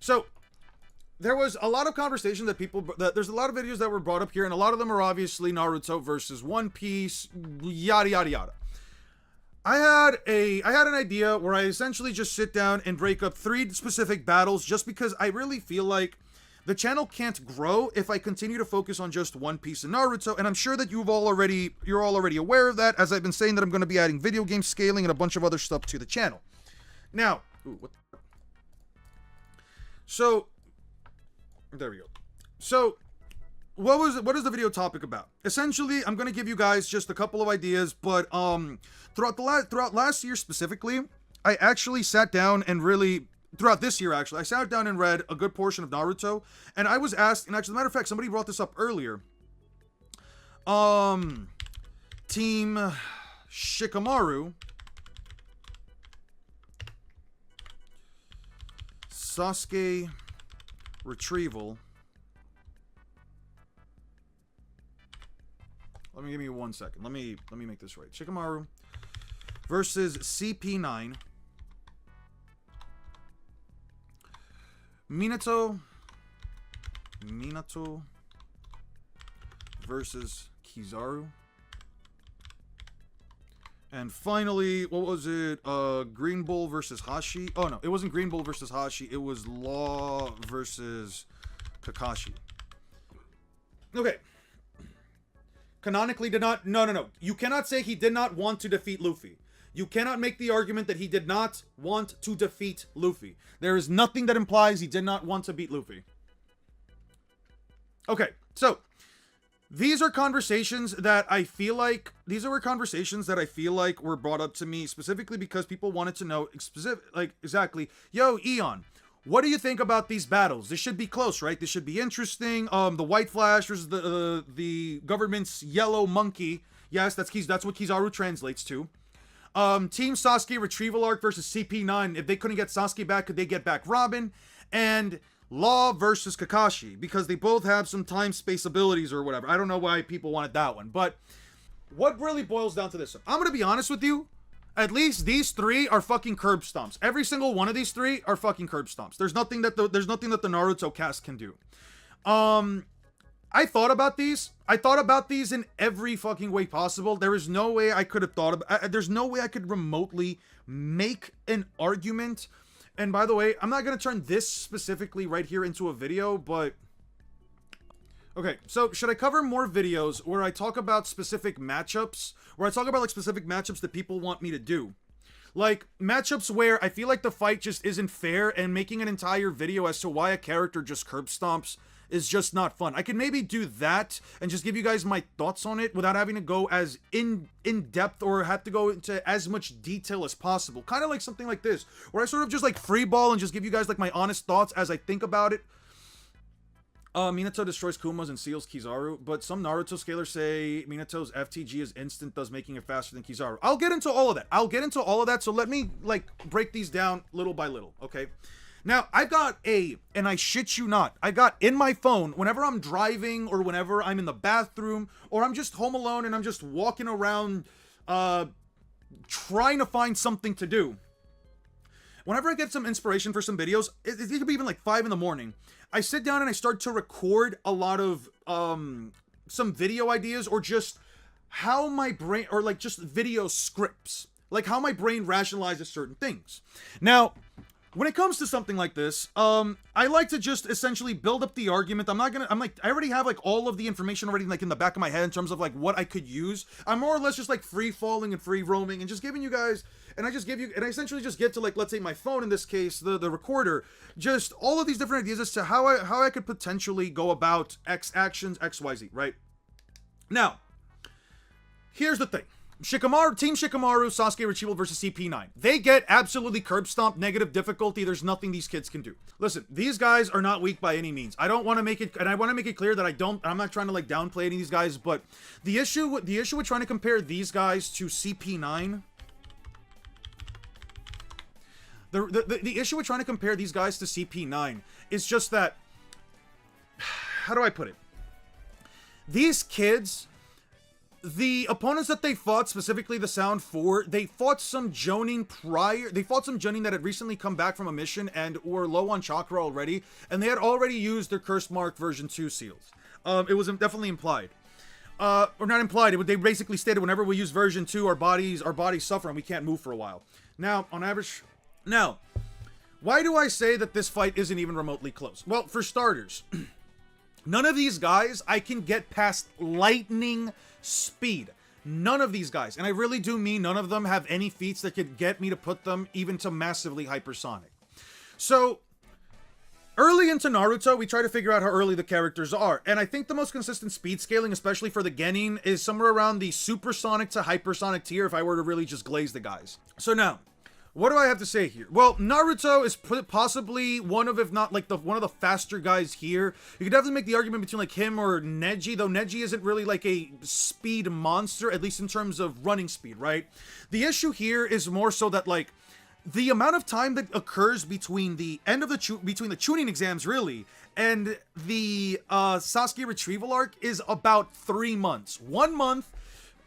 So there was a lot of conversation that there's a lot of videos that were brought up here, and a lot of them are obviously Naruto versus One Piece, yada yada yada. I had an idea where I essentially just sit down and break up 3 specific battles, just because I really feel like the channel can't grow if I continue to focus on just One Piece and Naruto, and I'm sure that you're all already aware of that, as I've been saying that I'm going to be adding video game scaling and a bunch of other stuff to the channel. Now, so there we go. So what is the video topic about? Essentially, I'm going to give you guys just a couple of ideas, but throughout last year specifically, I actually sat down and throughout this year actually, I sat down and read a good portion of Naruto, and I was asked, and actually, as a matter of fact, somebody brought this up earlier. Team Shikamaru, Sasuke retrieval. Give me 1 second. Let me make this right. Shikamaru versus CP9. Minato versus Kizaru. And finally, what was it? Green Bull versus Hashi. Oh no, it wasn't Green Bull versus Hashi. It was Law versus Kakashi. Okay. Canonically did not... No. You cannot say he did not want to defeat Luffy. You cannot make the argument that he did not want to defeat Luffy. There is nothing that implies he did not want to beat Luffy. Okay, so these are conversations that I feel like... were brought up to me specifically because people wanted to know exactly, yo, Eon, what do you think about these battles? This should be close, right? This should be interesting. The White Flash versus the government's Yellow Monkey. Yes, that's what Kizaru translates to. Team Sasuke retrieval arc versus CP9. If they couldn't get Sasuke back, could they get back Robin? And Law versus Kakashi, because they both have some time-space abilities or whatever. I don't know why people wanted that one, but what really boils down to this? I'm gonna be honest with you. At least these 3 are fucking curb stomps. Every single one of these 3 are fucking curb stomps. There's nothing that the Naruto cast can do. I thought about these. I thought about these in every fucking way possible. There is no way I could have there's no way I could remotely make an argument. And by the way, I'm not going to turn this specifically right here into a video, but... Okay, so should I cover more videos where I talk about specific matchups? Where I talk about, like, specific matchups that people want me to do? Like, matchups where I feel like the fight just isn't fair, and making an entire video as to why a character just curb stomps is just not fun. I could maybe do that and just give you guys my thoughts on it without having to go as in depth or have to go into as much detail as possible. Kind of like something like this, where I sort of just like free ball and just give you guys like my honest thoughts as I think about it. Minato destroys Kumas and seals Kizaru, but some Naruto scalers say Minato's FTG is instant, thus making it faster than Kizaru. I'll get into all of that. So let me like break these down little by little, okay? Now, I've got and I shit you not, I got in my phone, whenever I'm driving or whenever I'm in the bathroom or I'm just home alone and I'm just walking around trying to find something to do. Whenever I get some inspiration for some videos, it could be even like 5 in the morning, I sit down and I start to record a lot of some video ideas or just how my brain, or like just video scripts, like how my brain rationalizes certain things. Now, when it comes to something like this, I like to just essentially build up the argument. I already have like all of the information already like in the back of my head in terms of like what I could use. I'm more or less just like free falling and free roaming and just giving you guys, and I essentially just get to like, let's say my phone in this case, the recorder, just all of these different ideas as to how I could potentially go about X actions, XYZ, right? Now, here's the thing. Team Shikamaru, Sasuke retrieval versus CP9. They get absolutely curb stomped, negative difficulty. There's nothing these kids can do. Listen, these guys are not weak by any means. I don't want to make it, and I want to make it clear that I'm not trying to like downplay any of these guys, but the issue with trying to compare these guys to CP9, the issue with trying to compare these guys to CP9 is just that, how do I put it? These kids, the opponents that they fought, specifically the Sound 4, they fought some Jonin prior. They fought some Jonin that had recently come back from a mission and were low on chakra already, and they had already used their Curse Mark version 2 seals. It was definitely implied. Or not implied, they basically stated whenever we use version 2, our bodies suffer and we can't move for a while. Now, on average... Now, why do I say that this fight isn't even remotely close? Well, for starters, none of these guys I can get past lightning speed. None of these guys, and I really do mean none of them have any feats that could get me to put them even to massively hypersonic. So, early into Naruto, we try to figure out how early the characters are, and I think the most consistent speed scaling, especially for the Genin, is somewhere around the supersonic to hypersonic tier if I were to really just glaze the guys. So now, what do I have to say here? Well, Naruto is possibly one of, if not like one of the faster guys here. You could definitely make the argument between like him or Neji, though Neji isn't really like a speed monster, at least in terms of running speed, right? The issue here is more so that like the amount of time that occurs between the end of the between the tuning exams really and the Sasuke retrieval arc is about 3 months. 1 month.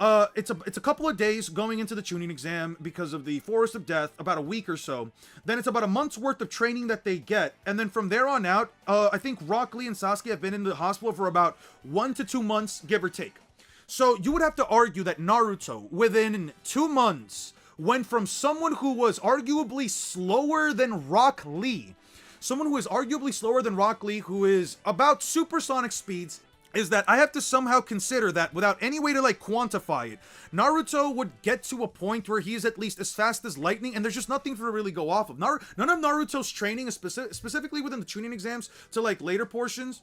It's a couple of days going into the tuning exam because of the Forest of Death, about a week or so. Then it's about a month's worth of training that they get, and then from there on out, I think Rock Lee and Sasuke have been in the hospital for about 1 to 2 months, give or take. So you would have to argue that Naruto, within 2 months, went from someone who was arguably slower than Rock Lee, who is about supersonic speeds, is that I have to somehow consider that without any way to like quantify it, Naruto would get to a point where he is at least as fast as lightning, and there's just nothing for to really go off of. None of Naruto's training is specifically within the tuning exams to like later portions,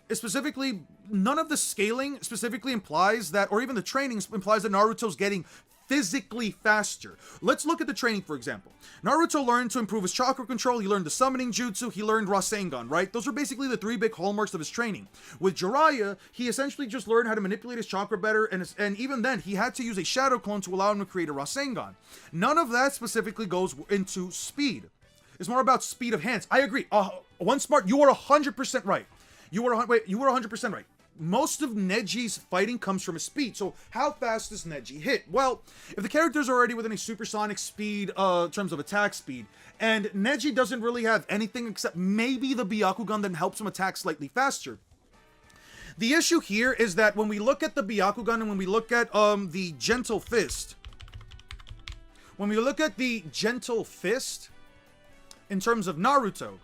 is specifically none of the scaling specifically implies that, or even the training implies that Naruto's getting physically faster. Let's look at the training, for example. Naruto learned to improve his chakra control, he learned the summoning jutsu, he learned Rasengan, right? Those are basically the 3 big hallmarks of his training. With Jiraiya, he essentially just learned how to manipulate his chakra better, and even then, he had to use a shadow clone to allow him to create a Rasengan. None of that specifically goes into speed. It's more about speed of hands. I agree. One smart, you are 100% right. You are 100% right. Most of Neji's fighting comes from his speed. So how fast does Neji hit? Well, if the character's already within a supersonic speed in terms of attack speed, and Neji doesn't really have anything except maybe the Byakugan that helps him attack slightly faster. The issue here is that when we look at the Byakugan and when we look at the Gentle Fist, in terms of Naruto,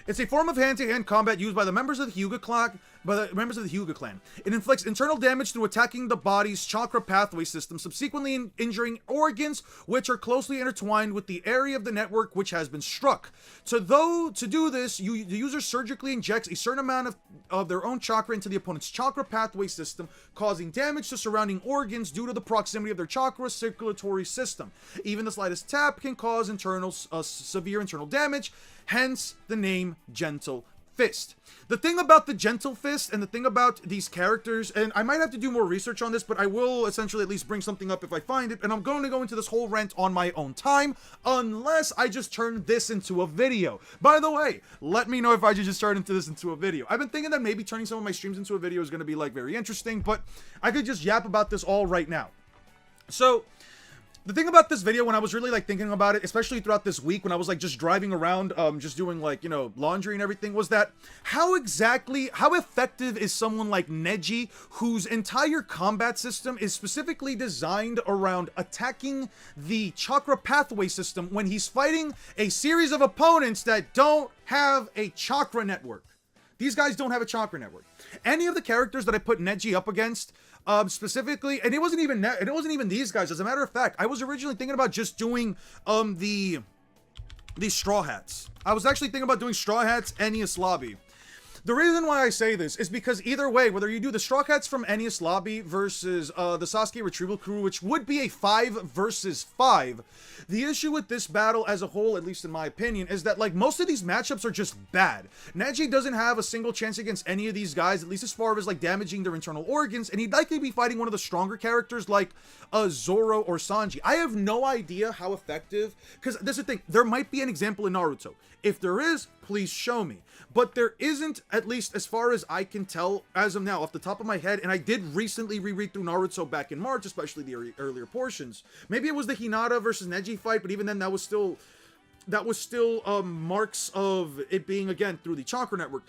it's a form of hand-to-hand combat used by the members of the Hyuga clan. It inflicts internal damage through attacking the body's chakra pathway system, subsequently injuring organs which are closely intertwined with the area of the network which has been struck. To do this, the user surgically injects a certain amount of their own chakra into the opponent's chakra pathway system, causing damage to surrounding organs due to the proximity of their chakra circulatory system. Even the slightest tap can cause severe internal damage, hence the name Gentle Fist. The thing about the Gentle Fist and the thing about these characters, and I might have to do more research on this, but I will essentially at least bring something up if I find it, and I'm going to go into this whole rant on my own time, unless I just turn this into a video. By the way, let me know if I should just turn this into a video. I've been thinking that maybe turning some of my streams into a video is going to be like very interesting, but I could just yap about this all right now. So, the thing about this video, when I was really like thinking about it, especially throughout this week when I was like just driving around, just doing like, you know, laundry and everything, was that how effective is someone like Neji, whose entire combat system is specifically designed around attacking the chakra pathway system when he's fighting a series of opponents that don't have a chakra network. These guys don't have a chakra network. Any of the characters that I put Neji up against, specifically, and it wasn't even these guys. As a matter of fact, I was originally thinking about just doing the Straw Hats. I was actually thinking about doing Straw Hats, Enies Lobby. The reason why I say this is because either way, whether you do the Straw Hats from Enies Lobby versus the Sasuke Retrieval Crew, which would be a 5 versus 5, the issue with this battle as a whole, at least in my opinion, is that like most of these matchups are just bad. Neji doesn't have a single chance against any of these guys, at least as far as like damaging their internal organs, and he'd likely be fighting one of the stronger characters like Zoro or Sanji. I have no idea how effective, because there's the thing, there might be an example in Naruto. If there is, please show me. But there isn't, at least as far as I can tell as of now, off the top of my head, and I did recently reread through Naruto back in March, especially the earlier portions. Maybe it was the Hinata versus Neji fight, but even then that was still marks of it being, again, through the chakra network.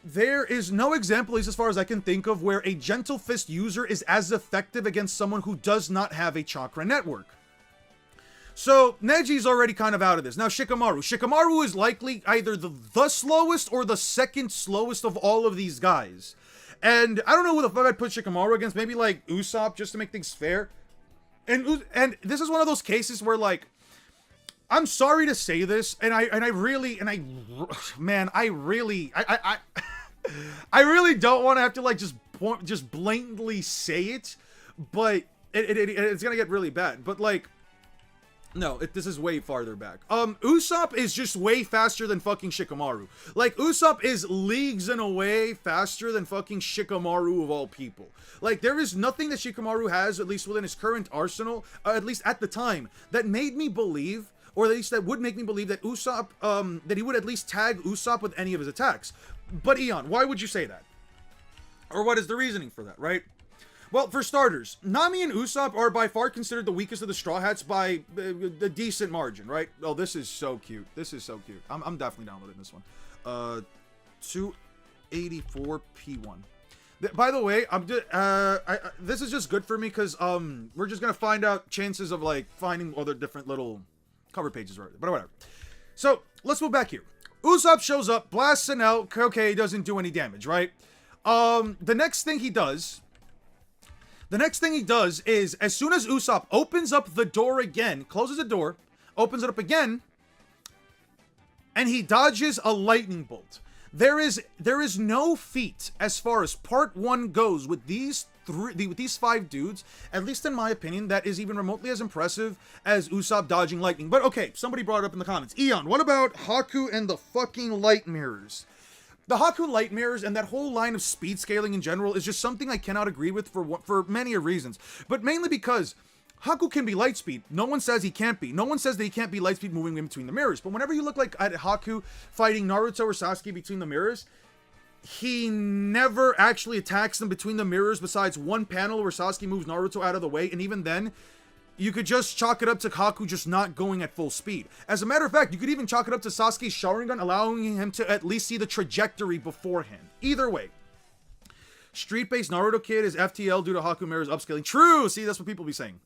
There is no example, at least as far as I can think of, where a Gentle Fist user is as effective against someone who does not have a chakra network. So, Neji's already kind of out of this. Now, Shikamaru. Shikamaru is likely either the slowest or the second slowest of all of these guys. And I don't know who the fuck I'd put Shikamaru against. Maybe, like, Usopp, just to make things fair. And this is one of those cases where, like, I'm sorry to say this, I really don't want to have to, like, just blatantly say it, but it's gonna get really bad. But, like, no, this is way farther back. Usopp is just way faster than fucking Shikamaru. Like, Usopp is leagues and away faster than fucking Shikamaru of all people. Like, there is nothing that Shikamaru has, at least within his current arsenal, at least at the time, that made me believe, or at least that would make me believe that Usopp, that he would at least tag Usopp with any of his attacks. But Eon, why would you say that? Or what is the reasoning for that, right? Well, for starters, Nami and Usopp are by far considered the weakest of the Straw Hats by a decent margin, right? Oh, this is so cute. This is so cute. I'm definitely downloading this one. 284 P1. By the way, this is just good for me because we're just gonna find out chances of, like, finding other different little cover pages, right? But whatever. So let's move back here. Usopp shows up, blasts Senel. Okay, doesn't do any damage, right? The next thing he does is, as soon as Usopp opens up the door again, closes the door, opens it up again, and he dodges a lightning bolt. There is no feat as far as part 1 goes with these 5 dudes, at least in my opinion, that is even remotely as impressive as Usopp dodging lightning. But okay, somebody brought it up in the comments. Eon, what about Haku and the fucking light mirrors? The Haku light mirrors and that whole line of speed scaling in general is just something I cannot agree with for many reasons. But mainly because Haku can be light speed. No one says he can't be. No one says that he can't be light speed moving in between the mirrors. But whenever you look like at Haku fighting Naruto or Sasuke between the mirrors, he never actually attacks them between the mirrors besides one panel where Sasuke moves Naruto out of the way. And even then, you could just chalk it up to Haku just not going at full speed. As a matter of fact, you could even chalk it up to Sasuke's Sharingan, allowing him to at least see the trajectory beforehand. Either way. Street-based Naruto kid is FTL due to Haku mirrors upscaling. True! See, that's what people be saying.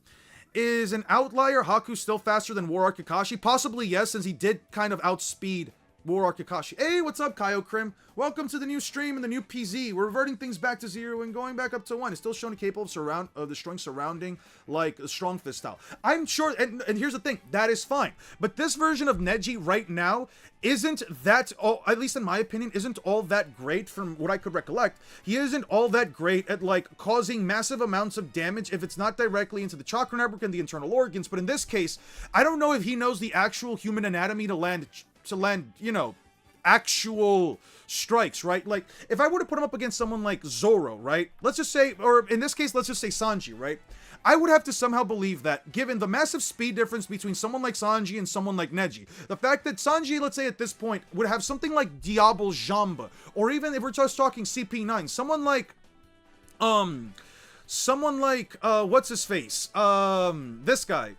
Is an outlier Haku still faster than War Arc Kakashi? Possibly yes, since he did kind of outspeed War Arc Kakashi. Hey, what's up, Kaio Krim? Welcome to the new stream and the new PZ. We're reverting things back to 0 and going back up to 1. It's still shown capable of destroying surrounding like a strong fist style. I'm sure, and here's the thing, that is fine. But this version of Neji right now isn't that, at least in my opinion, isn't all that great from what I could recollect. He isn't all that great at, like, causing massive amounts of damage if it's not directly into the chakra network and the internal organs. But in this case, I don't know if he knows the actual human anatomy to land, you know, actual strikes, right? Like, if I were to put him up against someone like Zoro, right? Let's just say, or in this case, let's just say Sanji, right? I would have to somehow believe that, given the massive speed difference between someone like Sanji and someone like Neji, the fact that Sanji, let's say at this point, would have something like Diable Jamba, or even if we're just talking CP9, someone like, what's his face? This guy,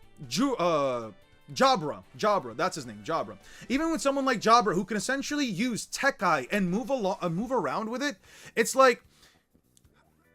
Jabra, that's his name, Jabra. Even with someone like Jabra, who can essentially use Tekai and move around with it, it's like,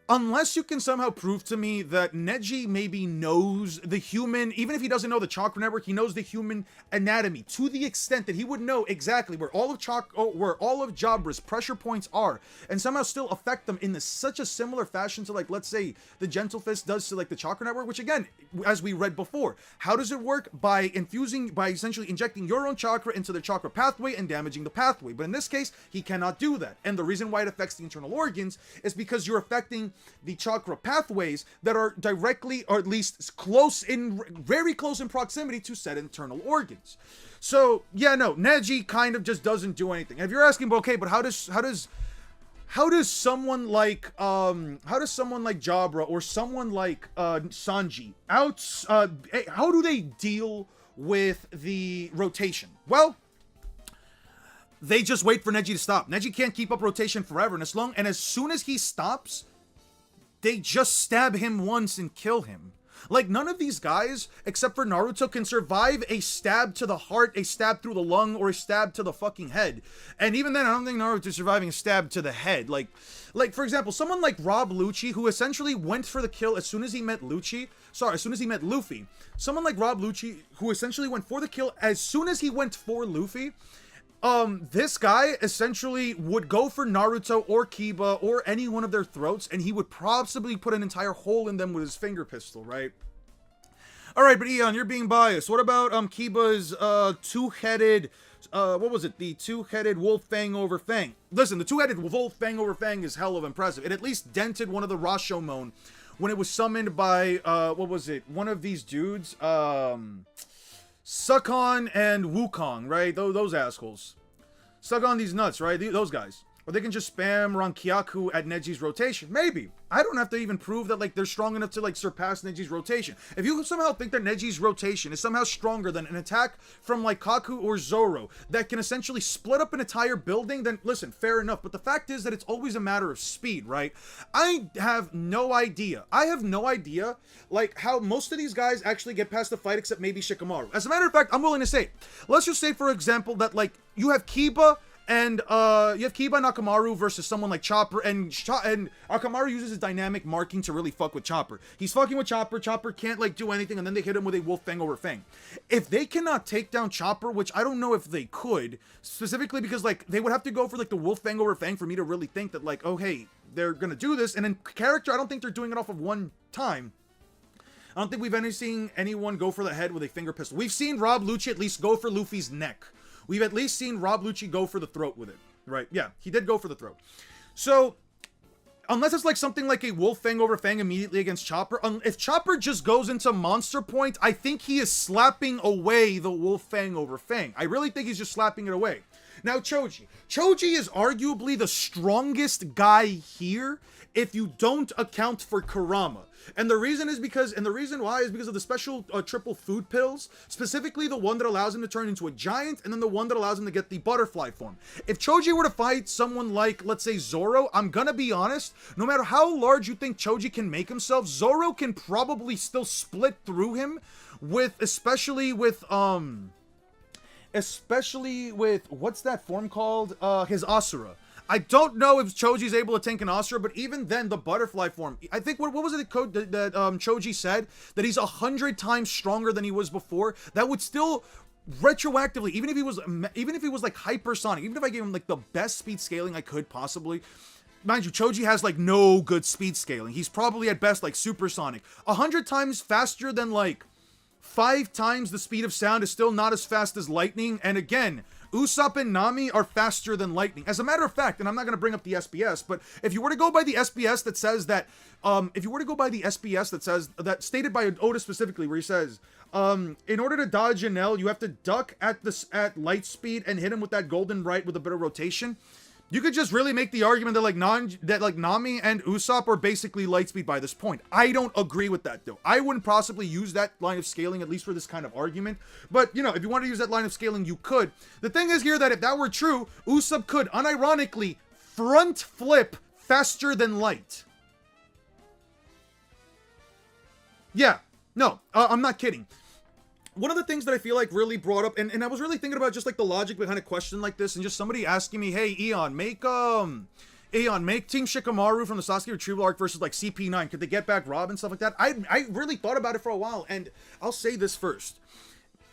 unless you can somehow prove to me that Neji maybe knows the human, even if he doesn't know the chakra network, he knows the human anatomy to the extent that he would know exactly where all of Jabra's pressure points are, and somehow still affect them in such a similar fashion to, like, let's say the Gentle Fist does to, like, the chakra network, which again, as we read before, how does it work? By essentially injecting your own chakra into the chakra pathway and damaging the pathway. But in this case, he cannot do that. And the reason why it affects the internal organs is because you're affecting the chakra pathways that are directly, or at least very close in proximity to said internal organs. So yeah, no, Neji kind of just doesn't do anything. And if you're asking, okay, but how does someone like Jabra or someone like Sanji how do they deal with the rotation? Well, they just wait for Neji to stop. Neji can't keep up rotation forever, and as soon as he stops, they just stab him once and kill him. Like, none of these guys, except for Naruto, can survive a stab to the heart, a stab through the lung, or a stab to the fucking head. And even then, I don't think Naruto's surviving a stab to the head. Like, for example, someone like Rob Lucci, who essentially went for the kill as soon as he met Luffy. Someone like Rob Lucci, who essentially went for the kill as soon as he went for Luffy. This guy essentially would go for Naruto or Kiba or any one of their throats, and he would possibly put an entire hole in them with his finger pistol, right? Alright, but Eon, you're being biased. What about, Kiba's, two-headed, what was it? The two-headed wolf fang over fang. Listen, the two-headed wolf fang over fang is hell of impressive. It at least dented one of the Rashomon when it was summoned by, what was it? One of these dudes, Sukon and Wukong, right? Those assholes. Suck on these nuts, right? Those guys. Or they can just spam Rankyaku at Neji's rotation. Maybe. I don't have to even prove that, like, they're strong enough to, like, surpass Neji's rotation. If you somehow think that Neji's rotation is somehow stronger than an attack from, like, Kaku or Zoro that can essentially split up an entire building, then, listen, fair enough. But the fact is that it's always a matter of speed, right? I have no idea. Like, how most of these guys actually get past the fight except maybe Shikamaru. As a matter of fact, I'm willing to say, let's just say, for example, that, like, you have Kiba and Akamaru versus someone like Chopper, and Akamaru uses his dynamic marking to really fuck with Chopper. He's fucking with Chopper. Chopper can't, like, do anything, and then they hit him with a wolf fang over fang. If they cannot take down Chopper, which I don't know if they could, specifically because, like, they would have to go for, like, the wolf fang over fang for me to really think that, like, oh, hey, they're gonna do this. And in character, I don't think they're doing it off of one time. I don't think we've seen anyone go for the head with a finger pistol. We've seen Rob Lucci at least go for Luffy's neck. We've at least seen Rob Lucci go for the throat with it, right? Yeah, he did go for the throat. So, unless it's like something like a wolf fang over fang immediately against Chopper, if Chopper just goes into monster point, I think he is slapping away the wolf fang over fang. I really think he's just slapping it away. Now, Choji. Choji is arguably the strongest guy here if you don't account for Kurama. And the reason why is because of the special triple food pills, specifically the one that allows him to turn into a giant, and then the one that allows him to get the butterfly form. If Choji were to fight someone like, let's say, Zoro, I'm gonna be honest, no matter how large you think Choji can make himself, Zoro can probably still split through him especially with what's that form called? His Asura. I don't know if Choji's able to tank an Asura, but even then, the butterfly form, I think, what was it that Choji said? That he's 100 times stronger than he was before? That would still, retroactively, even if he was like hypersonic, even if I gave him, like, the best speed scaling I could possibly, mind you, Choji has, like, no good speed scaling. He's probably at best, like, supersonic. 100 times faster than, like, 5 times the speed of sound is still not as fast as lightning. And again, Usopp and Nami are faster than lightning. As a matter of fact, and I'm not going to bring up the SBS, but if you were to go by the SBS that says that, stated by Oda specifically, where he says, in order to dodge an L, you have to duck at light speed and hit him with that golden right with a bit of rotation. You could just really make the argument that Nami and Usopp are basically lightspeed by this point. I don't agree with that, though. I wouldn't possibly use that line of scaling, at least for this kind of argument. But, you know, if you want to use that line of scaling, you could. The thing is here that if that were true, Usopp could, unironically, front flip faster than light. Yeah. No, I'm not kidding. One of the things that I feel like really brought up, and I was really thinking about just like the logic behind a question like this, and just somebody asking me, hey, Eon, make Team Shikamaru from the Sasuke retrieval arc versus like CP9. Could they get back Rob and stuff like that? I really thought about it for a while, and I'll say this first.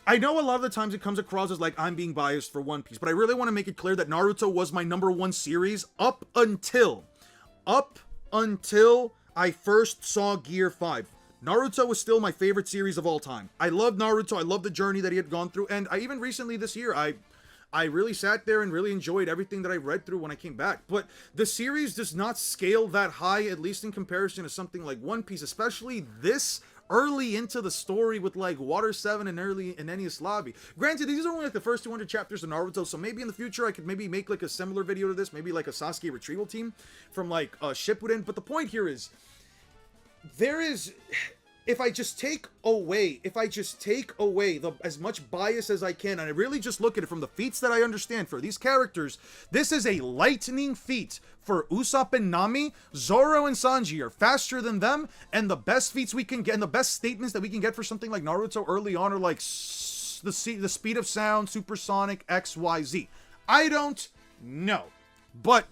I know a lot of the times it comes across as like I'm being biased for One Piece, but I really want to make it clear that Naruto was my #1 series up until I first saw Gear 5. Naruto was still my favorite series of all time. I love Naruto. I love the journey that he had gone through. And I even recently this year, I really sat there and really enjoyed everything that I read through when I came back. But the series does not scale that high, at least in comparison to something like One Piece, especially this early into the story with like Water 7 and early in Enies Lobby. Granted, these are only like the first 200 chapters of Naruto, so maybe in the future I could maybe make like a similar video to this, maybe like a Sasuke retrieval team from like Shippuden. But the point here is, if I just take away as much bias as I can, and I really just look at it from the feats that I understand for these characters, this is a lightning feat for Usopp and Nami. Zoro and Sanji are faster than them, and the best feats we can get, and the best statements that we can get for something like Naruto early on are like the speed of sound, supersonic, XYZ. I don't know. But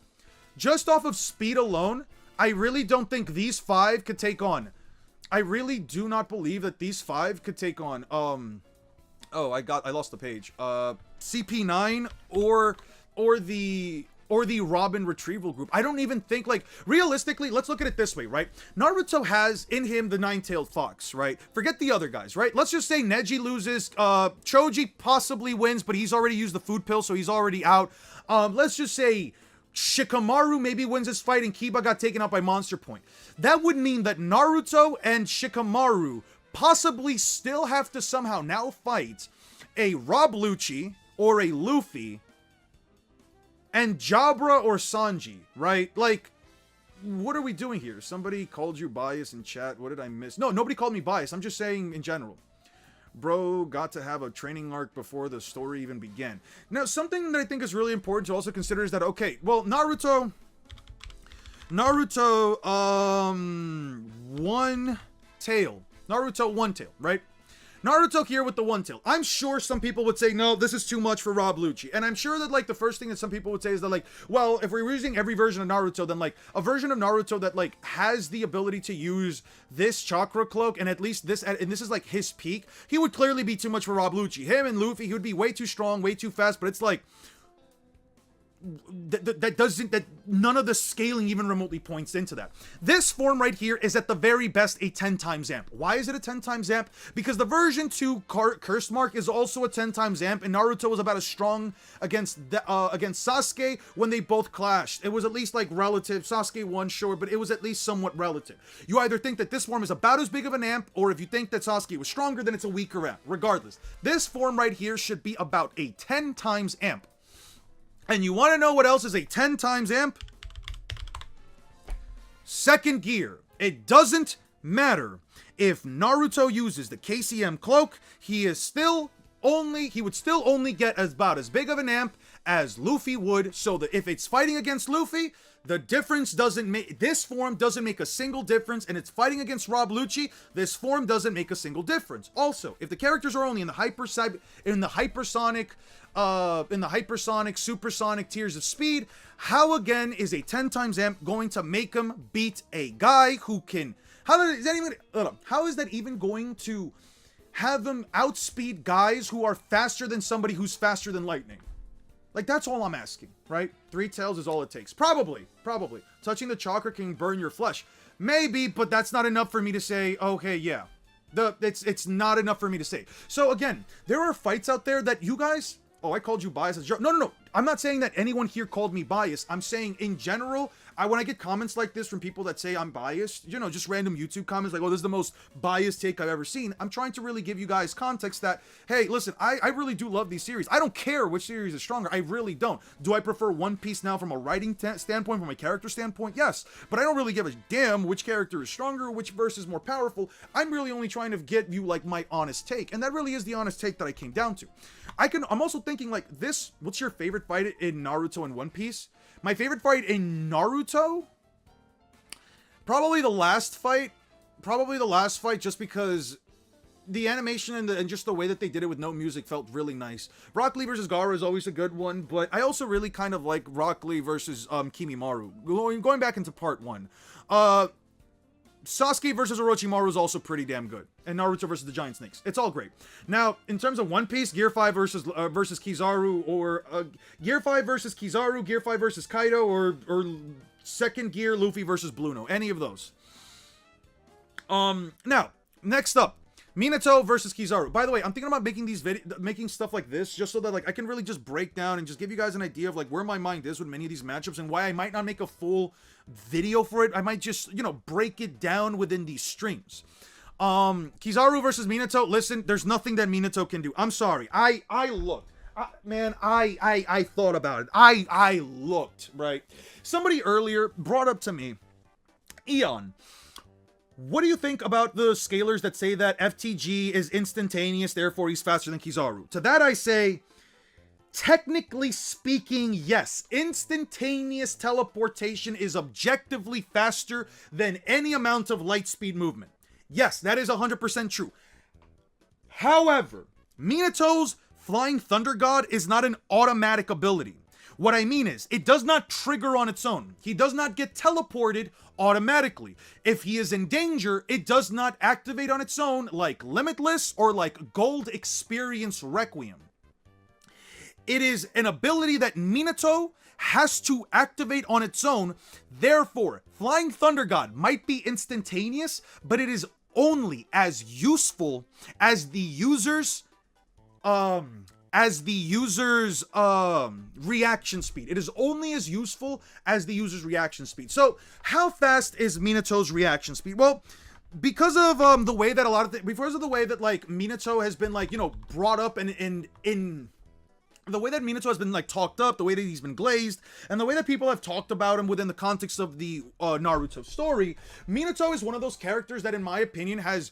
just off of speed alone, I really don't think these 5 could take on. I really do not believe that these 5 could take on, oh, I lost the page. CP9 or the Robin retrieval group. I don't even think, like, realistically, let's look at it this way, right? Naruto has in him the nine-tailed fox, right? Forget the other guys, right? Let's just say Neji loses, Choji possibly wins, but he's already used the food pill, so he's already out. Let's just say Shikamaru maybe wins this fight and Kiba got taken out by Monster Point. That would mean that Naruto and Shikamaru possibly still have to somehow now fight a Rob Lucci or a Luffy and Jabra or Sanji, right? Like, what are we doing here? Somebody called you biased in chat. What did I miss? No, nobody called me biased. I'm just saying in general. Bro got to have a training arc before the story even began. Now, something that I think is really important to also consider is that, okay, well, Naruto, one tail, right? Naruto here with the one tail. I'm sure some people would say, no, this is too much for Rob Lucci. And I'm sure that, like, the first thing that some people would say is that, like, well, if we're using every version of Naruto, then, like, a version of Naruto that, like, has the ability to use this chakra cloak, and at least this, and this is, like, his peak, he would clearly be too much for Rob Lucci. Him and Luffy, he would be way too strong, way too fast, but it's like, that none of the scaling even remotely points into that. This form right here is at the very best a 10 times amp. Why is it a 10 times amp? Because the version 2 Cursed Mark is also a 10 times amp, and Naruto was about as strong against Sasuke when they both clashed. It was at least like relative. Sasuke won, sure, but it was at least somewhat relative. You either think that this form is about as big of an amp, or if you think that Sasuke was stronger, then it's a weaker amp. Regardless, this form right here should be about a 10 times amp. And you want to know what else is a 10 times amp? Second gear. It doesn't matter if Naruto uses the KCM cloak, he would still only get about as big of an amp as Luffy would, so that if it's fighting against Luffy, the difference doesn't make, this form doesn't make a single difference, and it's fighting against Rob Lucci, this form doesn't make a single difference. Also, if the characters are only in the hypersonic, supersonic tiers of speed, how again is a 10 times amp going to make him beat a guy who can, how is that even going to have him outspeed guys who are faster than somebody who's faster than lightning? Like, that's all I'm asking, right? 3 tails is all it takes. Probably. Touching the chakra can burn your flesh. Maybe, but that's not enough for me to say, okay, yeah. It's not enough for me to say. So again, there are fights out there that you guys, oh, I called you biased. No. I'm not saying that anyone here called me biased. I'm saying in general, when I get comments like this from people that say I'm biased, you know, just random YouTube comments like, oh, this is the most biased take I've ever seen. I'm trying to really give you guys context that, hey, listen, I really do love these series. I don't care which series is stronger. I really don't. Do I prefer One Piece now from a writing standpoint, from a character standpoint? Yes. But I don't really give a damn which character is stronger, which verse is more powerful. I'm really only trying to get you, like, my honest take. And that really is the honest take that I came down to. I'm also thinking, like, this, what's your favorite fight in Naruto and One Piece? My favorite fight in Naruto? Probably the last fight, just because the animation and just the way that they did it with no music felt really nice. Rock Lee versus Gaara is always a good one, but I also really kind of like Rock Lee versus Kimimaru. Going back into part 1. Sasuke versus Orochimaru is also pretty damn good. And Naruto versus the Giant Snakes. It's all great. Now, in terms of One Piece, Gear 5 versus Kizaru, or Gear 5 versus Kizaru, Gear 5 versus Kaido, or second Gear Luffy versus Bluno. Any of those. Now, next up, Minato versus Kizaru. By the way, I'm thinking about making stuff like this just so that, like, I can really just break down and just give you guys an idea of, like, where my mind is with many of these matchups and why I might not make a full video for it. I might just, you know, break it down within these streams. Kizaru versus Minato. Listen, there's nothing that Minato can do. I'm sorry. I looked. I thought about it. I looked, right? Somebody earlier brought up to me, Eon, what do you think about the scalers that say that FTG is instantaneous, therefore he's faster than Kizaru? To that I say, technically speaking, yes. Instantaneous teleportation is objectively faster than any amount of light speed movement. Yes, that is 100% true. However, Minato's Flying Thunder God is not an automatic ability. What I mean is, it does not trigger on its own. He does not get teleported automatically. If he is in danger, it does not activate on its own like Limitless or like Gold Experience Requiem. It is an ability that Minato has to activate on its own. Therefore, Flying Thunder God might be instantaneous, but it is only as useful as the user's reaction speed. It is only as useful as the user's reaction speed. So, how fast is Minato's reaction speed? Well, because of the way that like Minato has been like, you know, brought up and in the way that Minato has been like talked up, the way that he's been glazed, and the way that people have talked about him within the context of the Naruto story, Minato is one of those characters that, in my opinion, has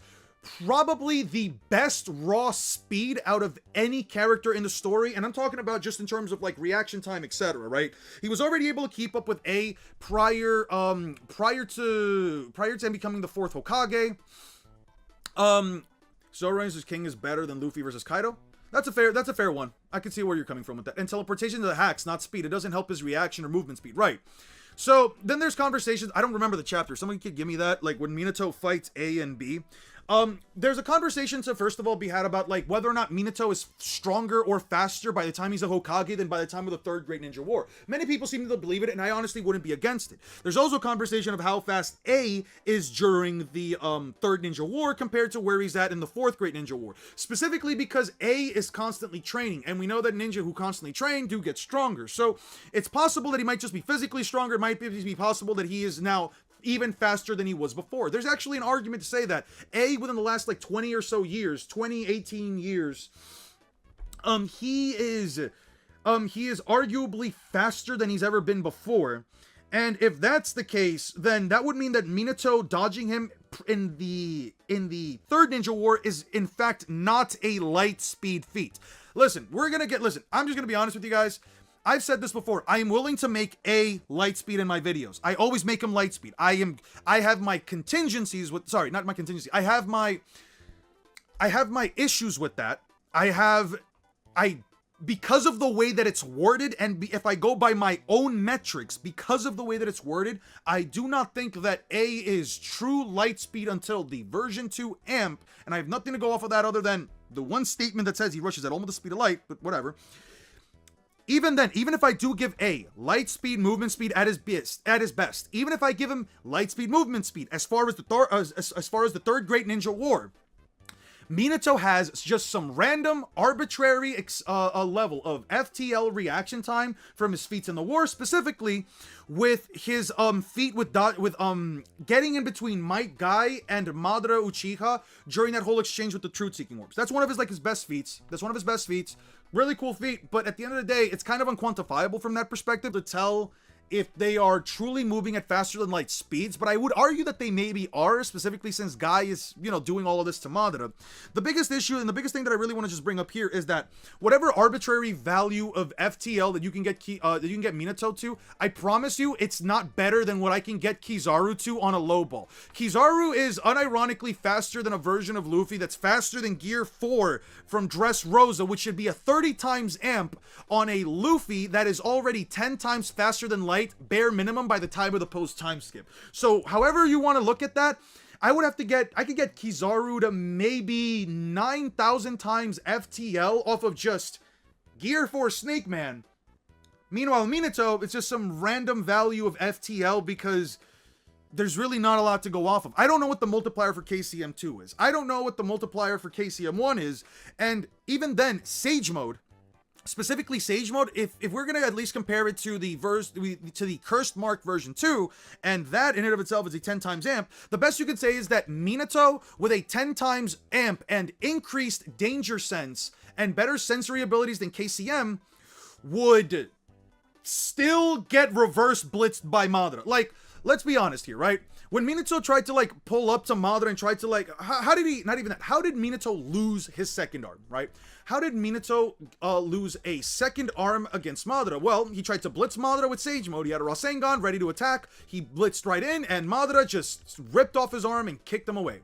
probably the best raw speed out of any character in the story, and I'm talking about just in terms of like reaction time, etc. Right? He was already able to keep up with A prior to him becoming the fourth Hokage. Zoro versus King is better than Luffy versus Kaido. That's a fair one. I can see where you're coming from with that. And teleportation to the hacks, not speed. It doesn't help his reaction or movement speed. Right. So then there's conversations. I don't remember the chapter. Somebody could give me that. Like when Minato fights A and B. There's a conversation to first of all be had about like whether or not Minato is stronger or faster by the time he's a Hokage than by the time of the Third Great Ninja War. Many people seem to believe it, and I honestly wouldn't be against it. There's also a conversation of how fast A is during the Third Ninja War compared to where he's at in the Fourth Great Ninja War. Specifically because A is constantly training, and we know that ninja who constantly train do get stronger. So it's possible that he might just be physically stronger. It might be possible that he is now even faster than he was before. There's actually an argument to say that A, within the last like 20 or so years, 18 years, he is arguably faster than he's ever been before. And if that's the case, then that would mean that Minato dodging him in the Third Ninja War is in fact not a light speed feat. Listen, I'm just gonna be honest with you guys. I've said this before. I am willing to make A light speed in my videos. I always make them light speed. I have my contingencies with, sorry, not my contingency. I have my issues with that. Because of the way that it's worded, and if I go by my own metrics, because of the way that it's worded, I do not think that A is true light speed until the version 2 amp, and I have nothing to go off of that other than the one statement that says he rushes at almost the speed of light, but whatever. Even then, even if I do give A light speed, movement speed at his best, even if I give him light speed, movement speed as far as the Third Great Ninja War, Minato has just some random, arbitrary level of FTL reaction time from his feats in the war, specifically with his feat with getting in between Might Guy and Madara Uchiha during that whole exchange with the Truth-Seeking Orbs. That's one of his best feats. Really cool feat, but at the end of the day, it's kind of unquantifiable from that perspective to tell if they are truly moving at faster than light speeds, but I would argue that they maybe are, specifically since Guy is, doing all of this to Madara. The biggest issue and the biggest thing that I really want to just bring up here is that whatever arbitrary value of FTL that you can get Minato to, I promise you it's not better than what I can get Kizaru to on a low ball. Kizaru is unironically faster than a version of Luffy that's faster than Gear 4 from Dressrosa, which should be a 30 times amp on a Luffy that is already 10 times faster than light, bare minimum, by the time of the post time skip. So however you want to look at that, I could get Kizaru to maybe 9,000 times FTL off of just Gear 4 Snake Man. Meanwhile, Minato, it's just some random value of FTL because there's really not a lot to go off of. I don't know what the multiplier for KCM2 is. I don't know what the multiplier for KCM1 is. And even then, Sage Mode, specifically Sage Mode, if we're gonna at least compare it to the Cursed Mark version 2, and that in and of itself is a 10 times amp, the best you could say is that Minato with a 10 times amp and increased danger sense and better sensory abilities than KCM would still get reverse blitzed by Madara. Like, let's be honest here, right? When Minato tried to like pull up to Madara and tried to like, how did he, not even that, how did Minato lose his second arm, right? How did Minato lose a second arm against Madara? Well, he tried to blitz Madara with Sage Mode. He had a Rasengan ready to attack. He blitzed right in, and Madara just ripped off his arm and kicked him away.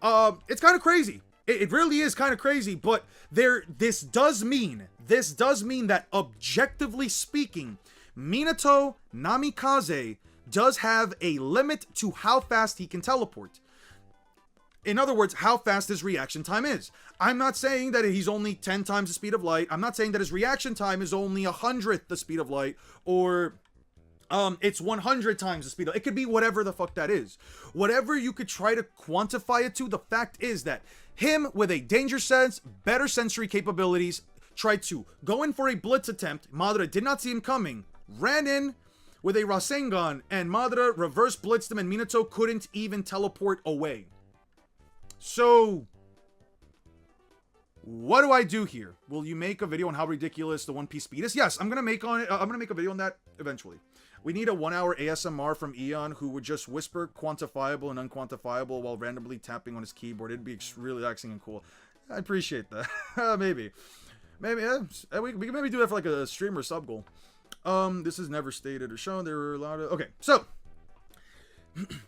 It's kind of crazy. It really is kind of crazy, but this does mean that objectively speaking, Minato Namikaze does have a limit to how fast he can teleport. In other words, how fast his reaction time is. I'm not saying that he's only 10 times the speed of light. I'm not saying that his reaction time is only 100th the speed of light, or it's 100 times the speed of light. It could be whatever the fuck that is. Whatever you could try to quantify it to, the fact is that him with a danger sense, better sensory capabilities, tried to go in for a blitz attempt. Madara did not see him coming, ran in with a Rasengan, and Madara reverse blitzed him, and Minato couldn't even teleport away. So, what do I do here? Will you make a video on how ridiculous the One Piece speed is? Yes, I'm gonna make a video on that eventually. We need a 1-hour ASMR from Eon who would just whisper quantifiable and unquantifiable while randomly tapping on his keyboard. It'd be really relaxing and cool. I appreciate that. Maybe we can maybe do that for like a stream or sub goal. This is never stated or shown. They were allowed to. Okay, so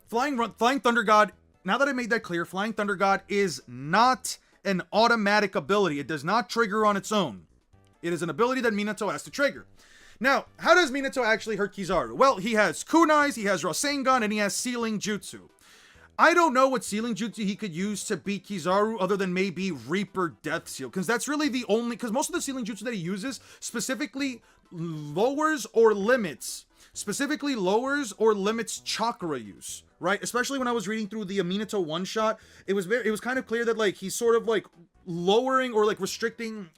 Flying Thunder God. Now that I made that clear, Flying Thunder God is not an automatic ability. It does not trigger on its own. It is an ability that Minato has to trigger. Now, how does Minato actually hurt Kizaru? Well, he has kunais, he has Rasengan, and he has Sealing Jutsu. I don't know what Sealing Jutsu he could use to beat Kizaru other than maybe Reaper Death Seal, because that's really the only, because most of the Sealing Jutsu that he uses specifically lowers or limits chakra use, right? Especially when I was reading through the Minato one-shot, it was kind of clear that like he's sort of like lowering or like restricting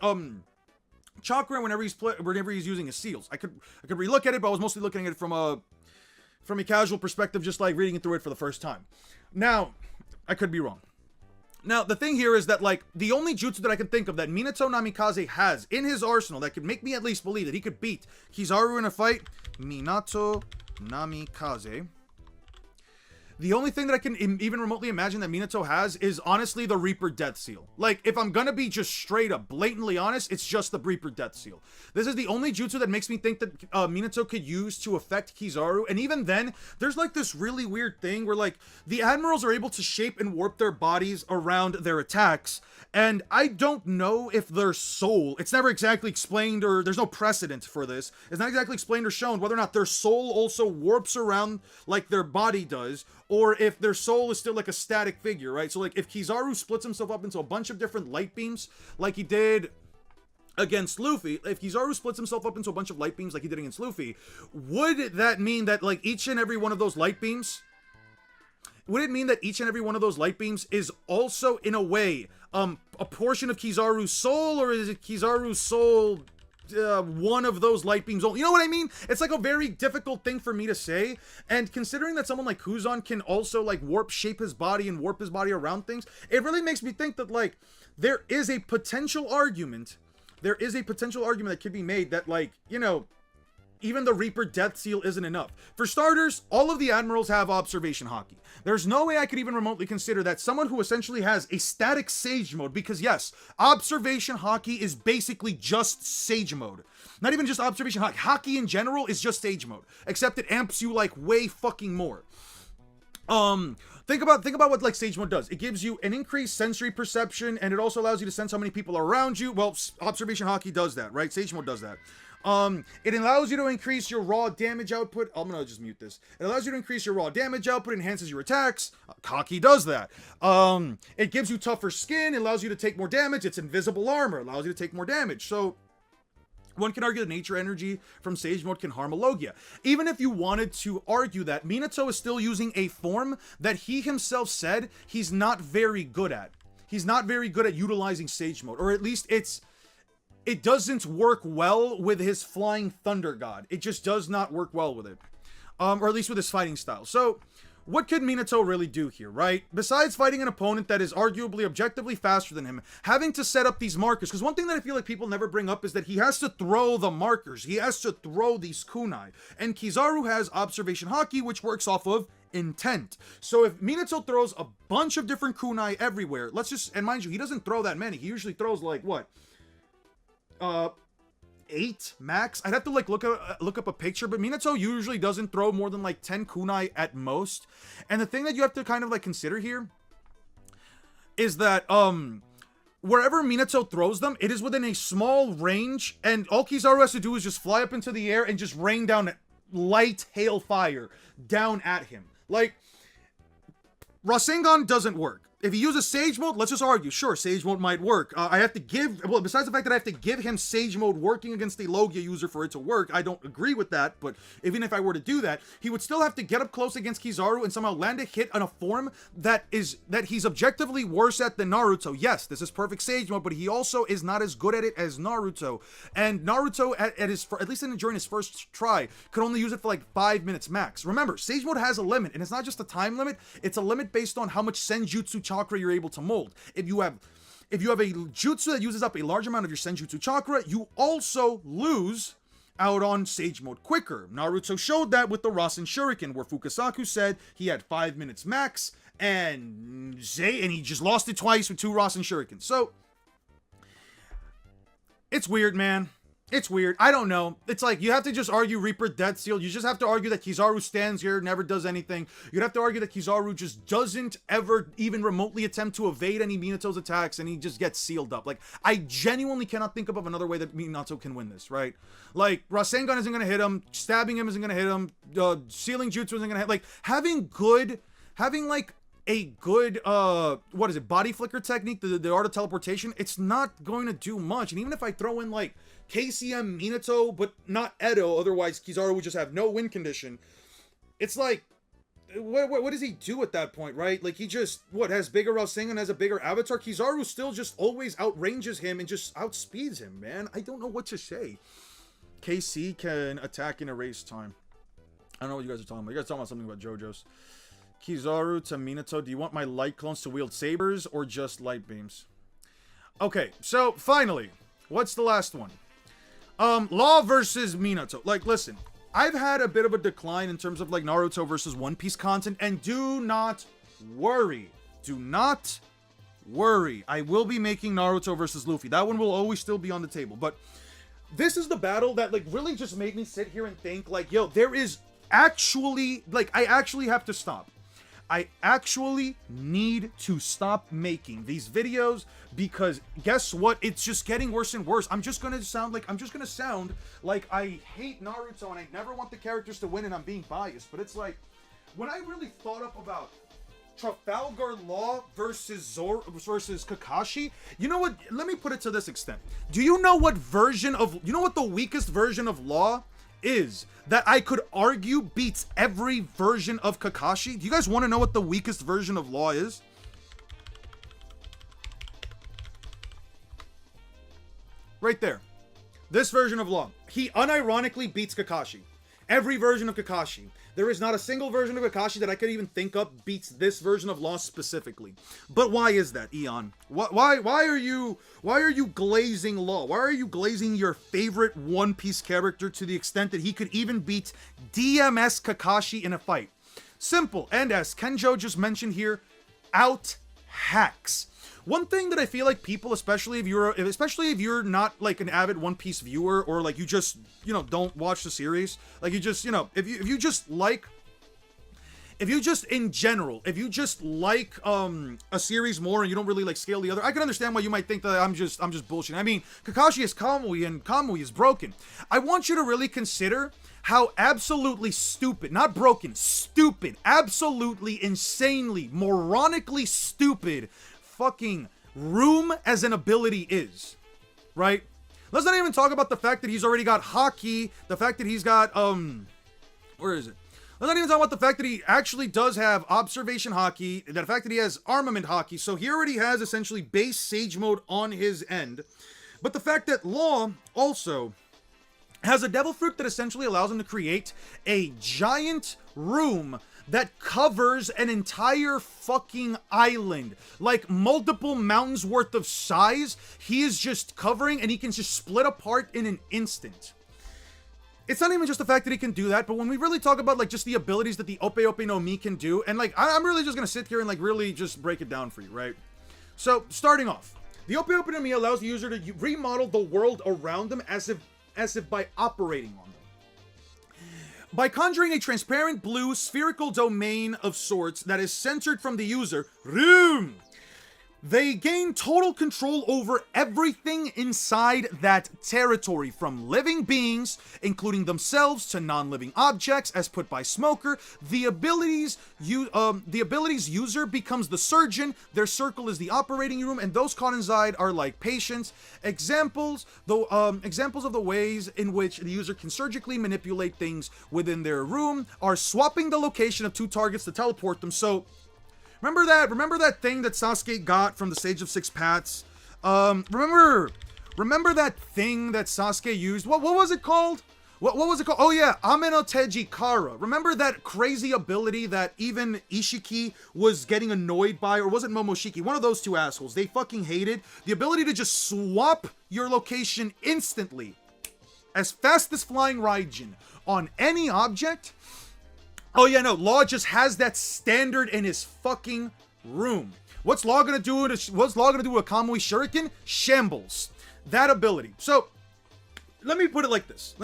chakra whenever he's using his seals. I could relook at it, but I was mostly looking at it from a casual perspective, just like reading through it for the first time. Now, I could be wrong. Now, the thing here is that, like, the only jutsu that I can think of that Minato Namikaze has in his arsenal that could make me at least believe that he could beat Kizaru in a fight, Minato Namikaze. The only thing that I can even remotely imagine that Minato has is honestly the Reaper Death Seal. Like, if I'm gonna be just straight up blatantly honest, it's just the Reaper Death Seal. This is the only jutsu that makes me think that Minato could use to affect Kizaru. And even then, there's like this really weird thing where like the admirals are able to shape and warp their bodies around their attacks. And I don't know if their soul, it's never exactly explained, or there's no precedent for this. It's not exactly explained or shown whether or not their soul also warps around like their body does, or if their soul is still like a static figure, right? So like if Kizaru splits himself up into a bunch of different light beams like he did against Luffy, if Kizaru splits himself up into a bunch of light beams like he did against Luffy, would that mean that like each and every one of those light beams, would it mean that each and every one of those light beams is also in a way a portion of Kizaru's soul, or is it Kizaru's soul one of those light beams only? You know what I mean? It's like a very difficult thing for me to say, and considering that someone like Kuzan can also like shape his body and warp his body around things, it really makes me think that like there is a potential argument that could be made that, like, you know, even the Reaper Death Seal isn't enough. For starters, all of the admirals have observation haki. There's no way I could even remotely consider that someone who essentially has a static Sage Mode, because yes, observation haki is basically just Sage Mode. Not even just observation haki. Haki in general is just Sage Mode, except it amps you like way fucking more. Think about what like Sage Mode does. It gives you an increased sensory perception, and it also allows you to sense how many people are around you. Well, observation haki does that, right? Sage Mode does that. It allows you to increase your raw damage output. I'm gonna just mute this. It allows you to increase your raw damage output, enhances your attacks. Haki does that. It gives you tougher skin, it allows you to take more damage. It's invisible armor, allows you to take more damage. So one can argue that nature energy from Sage Mode can harm a Logia. Even if you wanted to argue that, Minato is still using a form that he himself said he's not very good at. He's not very good at utilizing Sage Mode, or at least it doesn't work well with his Flying Thunder God. It just does not work well with it. Or at least with his fighting style. So what could Minato really do here, right? Besides fighting an opponent that is arguably objectively faster than him, having to set up these markers, because one thing that I feel like people never bring up is that he has to throw the markers. He has to throw these kunai. And Kizaru has observation haki, which works off of intent. So if Minato throws a bunch of different kunai everywhere, let's just, and mind you, he doesn't throw that many. He usually throws like, what? 8 max. I'd have to like look up a picture, but Minato usually doesn't throw more than like 10 kunai at most. And the thing that you have to kind of like consider here is that wherever Minato throws them, it is within a small range, and all Kizaru has to do is just fly up into the air and just rain down light hail fire down at him. Like, Rasengan doesn't work. If he uses Sage Mode, let's just argue. Sure, Sage Mode might work. I have to give... Well, besides the fact that I have to give him Sage Mode working against a Logia user for it to work, I don't agree with that, but even if I were to do that, he would still have to get up close against Kizaru and somehow land a hit on a form that he's objectively worse at than Naruto. Yes, this is perfect Sage Mode, but he also is not as good at it as Naruto. And Naruto, at least during his first try, could only use it for like 5 minutes max. Remember, Sage Mode has a limit, and it's not just a time limit, it's a limit based on how much Senjutsu chakra you're able to mold. If you have a jutsu that uses up a large amount of your Senjutsu chakra, you also lose out on Sage Mode quicker. Naruto showed that with the Rasen Shuriken, where Fukasaku said he had 5 minutes max, and he just lost it twice with 2 Rasen Shurikens. So, it's weird, man. It's weird. I don't know. It's like, you have to just argue Reaper Death Seal. You just have to argue that Kizaru stands here, never does anything. You'd have to argue that Kizaru just doesn't ever even remotely attempt to evade any Minato's attacks, and he just gets sealed up. Like, I genuinely cannot think of another way that Minato can win this, right? Like, Rasengan isn't going to hit him. Stabbing him isn't going to hit him. Sealing Jutsu isn't going to hit. Like, having like, a good, what is it, body flicker technique, the art of teleportation, it's not going to do much. And even if I throw in, like, KCM Minato, but not Edo, otherwise Kizaru would just have no win condition, it's like, what does he do at that point, right? Like, he just, has bigger Rasengan, has a bigger avatar? Kizaru still just always outranges him and just outspeeds him, man. I don't know what to say. KC can attack in erase time. I don't know what you guys are talking about. You guys are talking about something about JoJo's. Kizaru to Minato, do you want my light clones to wield sabers or just light beams? Okay, so finally, what's the last one? Law versus Minato. Like, listen, I've had a bit of a decline in terms of like Naruto versus One Piece content, and do not worry. Do not worry. I will be making Naruto versus Luffy. That one will always still be on the table, but this is the battle that like really just made me sit here and think like, yo, there is actually, like, I actually have to stop. I actually need to stop making these videos because guess what? It's just getting worse and worse. I'm just gonna sound like I hate Naruto and I never want the characters to win and I'm being biased. But it's like, when I really thought up about Trafalgar Law versus Kakashi, you know what? Let me put it to this extent. Do you know what the weakest version of Law is that I could argue beats every version of Kakashi? Do you guys want to know what the weakest version of Law is? Right there. This version of Law. He unironically beats Kakashi. Every version of Kakashi. There is not a single version of Kakashi that I could even think of beats this version of Law specifically. But why is that, Eon? Why are you glazing Law? Why are you glazing your favorite One Piece character to the extent that he could even beat DMS Kakashi in a fight? Simple, and as Kenjo just mentioned here, out hacks. One thing that I feel like people, especially if you're not like an avid One Piece viewer, or like you just, don't watch the series, like you just, if you just like a series more and you don't really like scale the other, I can understand why you might think that I'm just bullshitting. I mean, Kakashi is Kamui and Kamui is broken. I want you to really consider how absolutely stupid, not broken, stupid, absolutely insanely, moronically stupid fucking Room as an ability is, right? Let's not even talk about the fact that he's already got Haki, the fact that he's got, where is it? Let's not even talk about the fact that he actually does have Observation Haki, the fact that he has Armament Haki, so he already has essentially base Sage Mode on his end. But the fact that Law also has a devil fruit that essentially allows him to create a giant room that covers an entire fucking island. Like multiple mountains worth of size, he is just covering, and he can just split apart in an instant. It's not even just the fact that he can do that, but when we really talk about like just the abilities that the Ope Ope no Mi can do, and like I'm really just gonna sit here and like really just break it down for you, right? So starting off, the Ope Ope no Mi allows the user to remodel the world around them as if by operating on them. By conjuring a transparent blue spherical domain of sorts that is centered from the user, room, they gain total control over everything inside that territory, from living beings, including themselves, to non-living objects, as put by Smoker. The abilities user becomes the surgeon, their circle is the operating room, and those caught inside are like patients. Examples of the ways in which the user can surgically manipulate things within their room are swapping the location of two targets to teleport them. So, remember that thing that Sasuke got from the Sage of Six Paths? Remember that thing that Sasuke used? What was it called? What was it called? Oh yeah, Ameno Teji Kara. Remember that crazy ability that even Ishiki was getting annoyed by? Or was it Momoshiki? One of those two assholes. They fucking hated the ability to just swap your location instantly, as fast as flying Raijin, on any object. Oh yeah, no, Law just has that standard in his fucking room. What's Law gonna do with a Kamui Shuriken? Shambles. That ability. So, let me put it like this.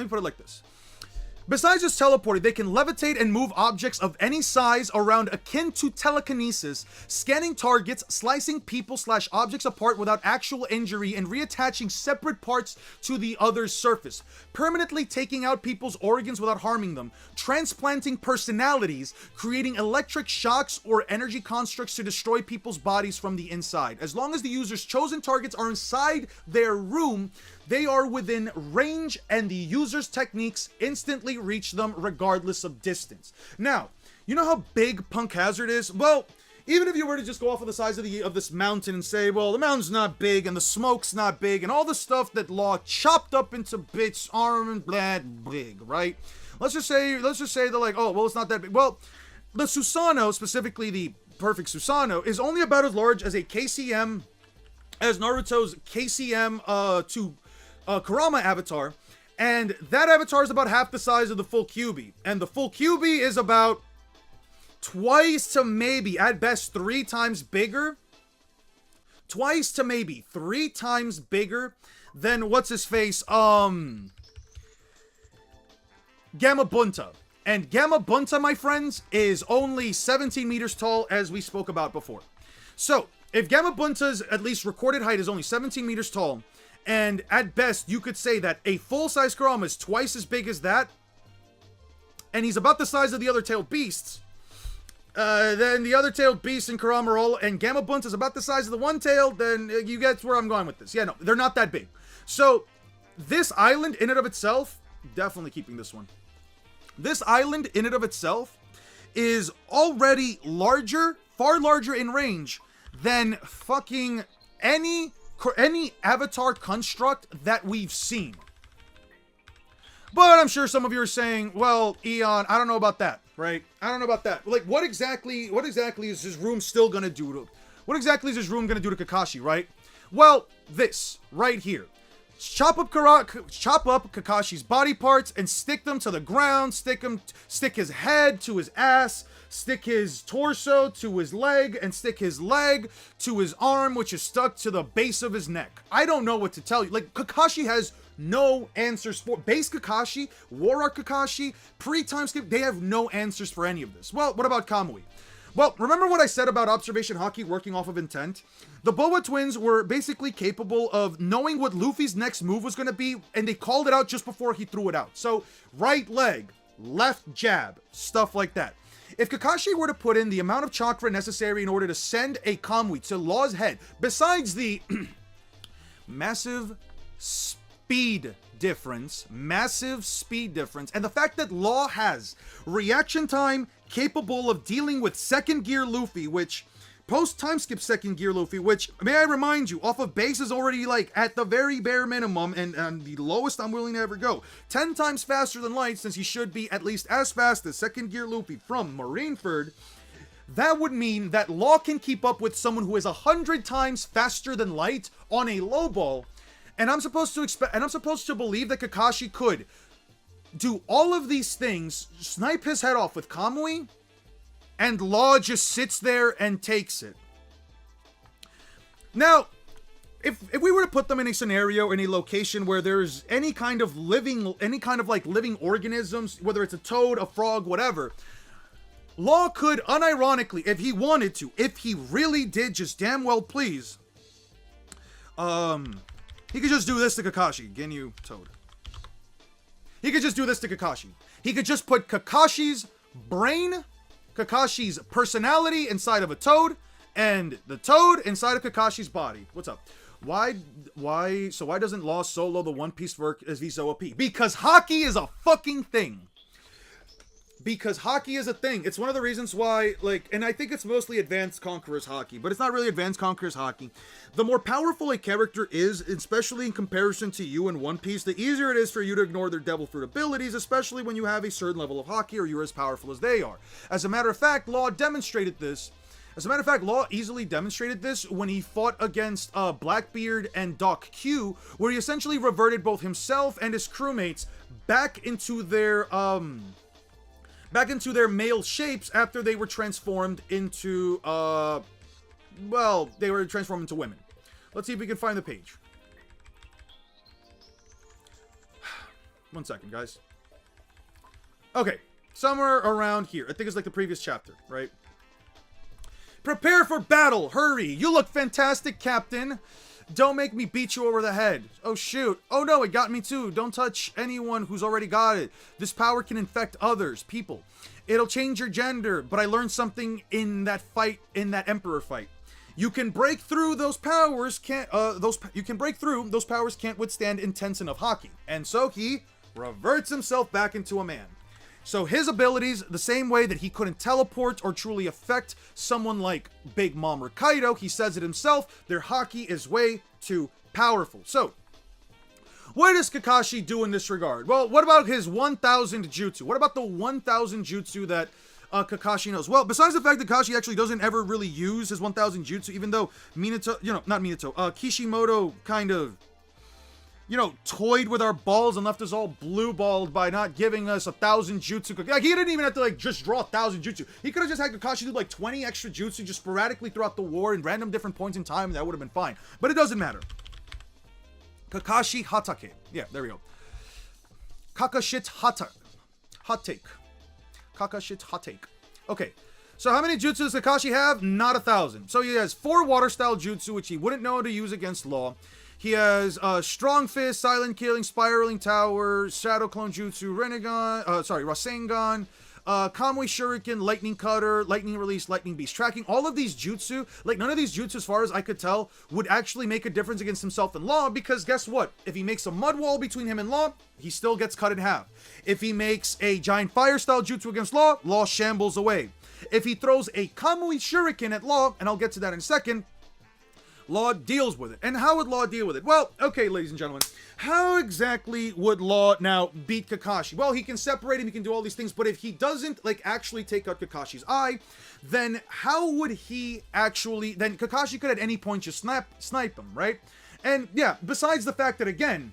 Besides just teleporting, they can levitate and move objects of any size around, akin to telekinesis, scanning targets, slicing people/objects apart without actual injury, and reattaching separate parts to the other's surface, permanently taking out people's organs without harming them, transplanting personalities, creating electric shocks or energy constructs to destroy people's bodies from the inside. As long as the user's chosen targets are inside their room, they are within range, and the user's techniques instantly reach them regardless of distance. Now, you know how big Punk Hazard is? Well, even if you were to just go off of the size of this mountain and say, well, the mountain's not big and the smoke's not big and all the stuff that Law chopped up into bits, arm and blad, big, right? Let's just say they're like, oh, well, it's not that big. Well, the Susanoo, specifically the perfect Susanoo, is only about as large as a KCM, as Naruto's KCM to Kurama avatar, and that avatar is about half the size of the full QB, and the full QB is about twice to maybe, at best, 3 times bigger. Twice to maybe 3 times bigger than what's-his-face, Gamma Bunta. And Gamma Bunta, my friends, is only 17 meters tall, as we spoke about before. So, if Gamma Bunta's at least recorded height is only 17 meters tall, and at best, you could say that a full-size Kurama is twice as big as that, and he's about the size of the other tailed beasts, then the other tailed beasts in Kurama are all, and Gamma Bunta is about the size of the one-tailed, then you get where I'm going with this. Yeah, no, they're not that big. So, this island in and of itself, definitely keeping this one. This island in and of itself is already larger, far larger in range than fucking any avatar construct that we've seen. But I'm sure some of you are saying, well, Eon, I don't know about that, right? I don't know about that. Like, what exactly is his room still gonna do to... What exactly is his room gonna do to Kakashi, right? Well, this, right here. Chop up Kakashi's body parts and stick them to the ground, stick his head to his ass, stick his torso to his leg, and stick his leg to his arm, which is stuck to the base of his neck. I don't know what to tell you. Like, Kakashi has no answers for... Base Kakashi, War Arc Kakashi, pre-time skip, they have no answers for any of this. Well, what about Kamui? Well, remember what I said about observation hockey working off of intent? The Boa twins were basically capable of knowing what Luffy's next move was going to be, and they called it out just before he threw it out. So, right leg, left jab, stuff like that. If Kakashi were to put in the amount of chakra necessary in order to send a Kamui to Law's head, besides the massive speed difference, and the fact that Law has reaction time capable of dealing with second gear Luffy, which post time skip second gear Luffy, which, may I remind you, off of base is already, like, at the very bare minimum, and the lowest I'm willing to ever go. 10 times faster than Light, since he should be at least as fast as second gear Luffy from Marineford. That would mean that Law can keep up with someone who is 100 times faster than Light on a low ball, and I'm supposed to believe that Kakashi could do all of these things, snipe his head off with Kamui, and Law just sits there and takes it. Now, if we were to put them in a scenario, in a location where there's any kind of living organisms, whether it's a toad, a frog, whatever, Law could, unironically, if he wanted to, if he really did just damn well please, he could just do this to Kakashi. Ginyu Toad. He could just do this to Kakashi. He could just put Kakashi's brain, Kakashi's personality inside of a toad, and the toad inside of Kakashi's body. What's up? Why doesn't Law solo the One Piece work as Viso OP? Because Haki is a fucking thing. Because Haki is a thing. It's one of the reasons why, like, and I think it's mostly Advanced Conqueror's Haki, but it's not really Advanced Conqueror's Haki. The more powerful a character is, especially in comparison to you in One Piece, the easier it is for you to ignore their Devil Fruit abilities, especially when you have a certain level of Haki or you're as powerful as they are. As a matter of fact, Law demonstrated this. Law easily demonstrated this when he fought against Blackbeard and Doc Q, where he essentially reverted both himself and his crewmates back into their male shapes after they were transformed into, they were transformed into women. Let's see if we can find the page. One second, guys. Okay, somewhere around here. I think it's like the previous chapter, right? Prepare for battle! Hurry! You look fantastic, Captain! Don't make me beat you over the head. Oh, shoot. Oh, no, it got me too. Don't touch anyone who's already got it. This power can infect others, people. It'll change your gender, but I learned something in that fight, in that Emperor fight. You can break through those powers, can't withstand intense enough Haki. And so he reverts himself back into a man. So his abilities, the same way that he couldn't teleport or truly affect someone like Big Mom or Kaido, he says it himself, their Haki is way too powerful. So, what does Kakashi do in this regard? Well, what about his 1,000 jutsu? What about the 1,000 jutsu that Kakashi knows? Well, besides the fact that Kakashi actually doesn't ever really use his 1,000 jutsu, even though Kishimoto kind of, toyed with our balls and left us all blue-balled by not giving us 1,000 jutsu. Like, he didn't even have to, just draw 1,000 jutsu. He could have just had Kakashi do, 20 extra jutsu just sporadically throughout the war in random different points in time, and that would have been fine. But it doesn't matter. Kakashi Hatake. Yeah, there we go. Kakashit Hata. Hot take. Kakashit Hot take. Okay. So how many jutsu does Kakashi have? Not 1,000. So he has 4 water-style jutsu, which he wouldn't know how to use against Law. He has Strong Fist, Silent Killing, Spiraling Tower, Shadow Clone Jutsu, Rasengan, Kamui Shuriken, Lightning Cutter, Lightning Release, Lightning Beast. Tracking all of these jutsu, none of these jutsu, as far as I could tell, would actually make a difference against himself and Law, because guess what? If he makes a mud wall between him and Law, he still gets cut in half. If he makes a giant fire-style jutsu against Law, Law shambles away. If he throws a Kamui Shuriken at Law, and I'll get to that in a second, Law deals with it. And how would Law deal with it? Well, okay, ladies and gentlemen, how exactly would Law now beat Kakashi? Well, he can separate him, he can do all these things, but if he doesn't, actually take out Kakashi's eye, then how would he actually, then Kakashi could at any point just snipe him, right? And yeah, besides the fact that, again,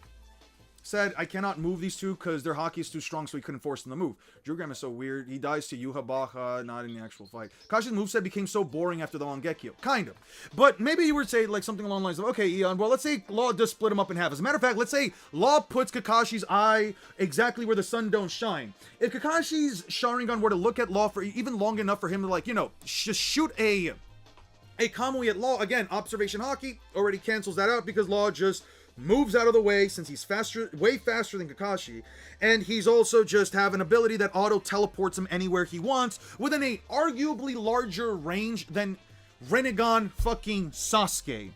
said, I cannot move these two because their Haki is too strong, so he couldn't force them to move. Jugram is so weird. He dies to Yuha Baha, not in the actual fight. Kakashi's moveset became so boring after the Mangekyo. Kind of. But maybe you would say, something along the lines of, okay, Eon, well, let's say Law does split him up in half. As a matter of fact, let's say Law puts Kakashi's eye exactly where the sun don't shine. If Kakashi's Sharingan were to look at Law for even long enough for him to, just shoot a Kamui at Law, again, observation Haki already cancels that out because Law just moves out of the way since he's way faster than Kakashi, and he's also just have an ability that auto teleports him anywhere he wants within a arguably larger range than Rinnegan fucking Sasuke.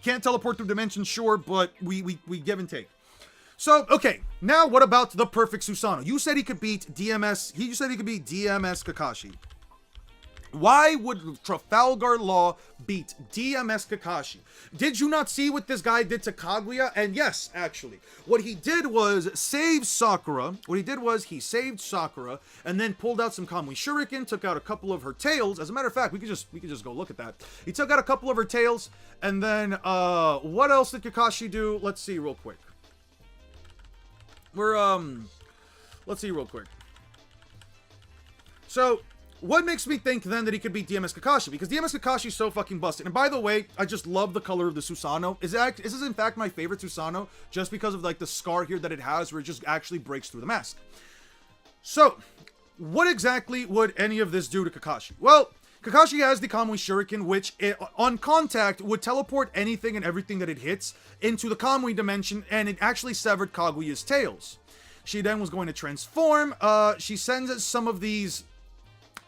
Can't teleport through dimensions, sure, but we give and take. So, okay, now what about the perfect Susanoo? You said he could beat DMS, DMS Kakashi. Why would Trafalgar Law beat DMS Kakashi? Did you not see what this guy did to Kaguya? And yes, actually, what he did was save Sakura. What he did was he saved Sakura and then pulled out some Kamui Shuriken, took out a couple of her tails. As a matter of fact, we could just go look at that. He took out a couple of her tails, and then what else did Kakashi do? Let's see real quick. Let's see real quick. So, what makes me think then that he could beat DMS Kakashi? Because DMS Kakashi is so fucking busted. And by the way, I just love the color of the Susanoo. This is in fact my favorite Susanoo, just because of like the scar here that it has, where it just actually breaks through the mask. So, what exactly would any of this do to Kakashi? Well, Kakashi has the Kamui Shuriken, which on contact would teleport anything and everything that it hits into the Kamui dimension, and it actually severed Kaguya's tails. She then was going to transform. She sends some of these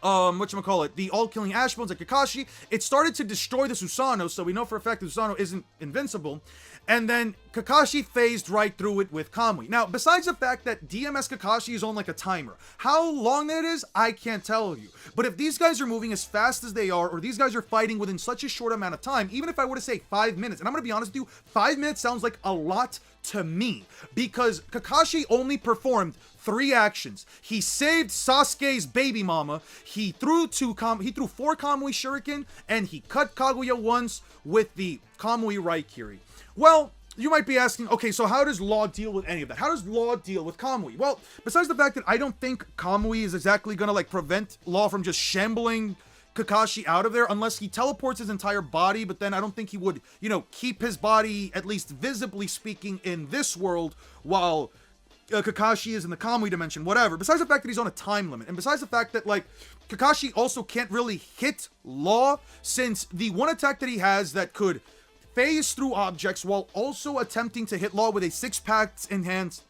whatchamacallit, the all-killing ash bones at Kakashi. It started to destroy the Susanoo, so we know for a fact the Susanoo isn't invincible. And then Kakashi phased right through it with Kamui. Now, besides the fact that DMS Kakashi is on like a timer, how long that is, I can't tell you. But if these guys are moving as fast as they are, or these guys are fighting within such a short amount of time, even if I were to say 5 minutes, and I'm going to be honest with you, 5 minutes sounds like a lot to me, because Kakashi only performed 3 actions. He saved Sasuke's baby mama, he threw 4 Kamui Shuriken, and he cut Kaguya once with the Kamui Raikiri. Well, you might be asking, okay, so how does Law deal with any of that? How does Law deal with Kamui? Well, besides the fact that I don't think Kamui is exactly gonna like prevent Law from just shambling Kakashi out of there unless he teleports his entire body, but then I don't think he would, you know, keep his body, at least visibly speaking, in this world while Kakashi is in the Kamui dimension, whatever. Besides the fact that he's on a time limit, and besides the fact that, like, Kakashi also can't really hit Law, since the one attack that he has that could phase through objects while also attempting to hit Law with a 6-pack enhanced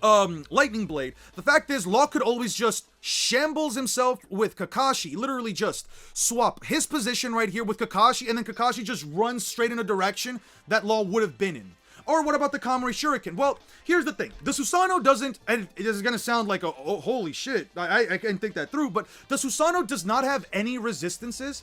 lightning blade. The fact is, Law could always just shambles himself with Kakashi, literally just swap his position right here with Kakashi, and then Kakashi just runs straight in a direction that Law would have been in. Or what about the Kamui Shuriken? Well, here's the thing. The Susanoo doesn't, and it is going to sound like, oh, holy shit, I can think that through, but the Susanoo does not have any resistances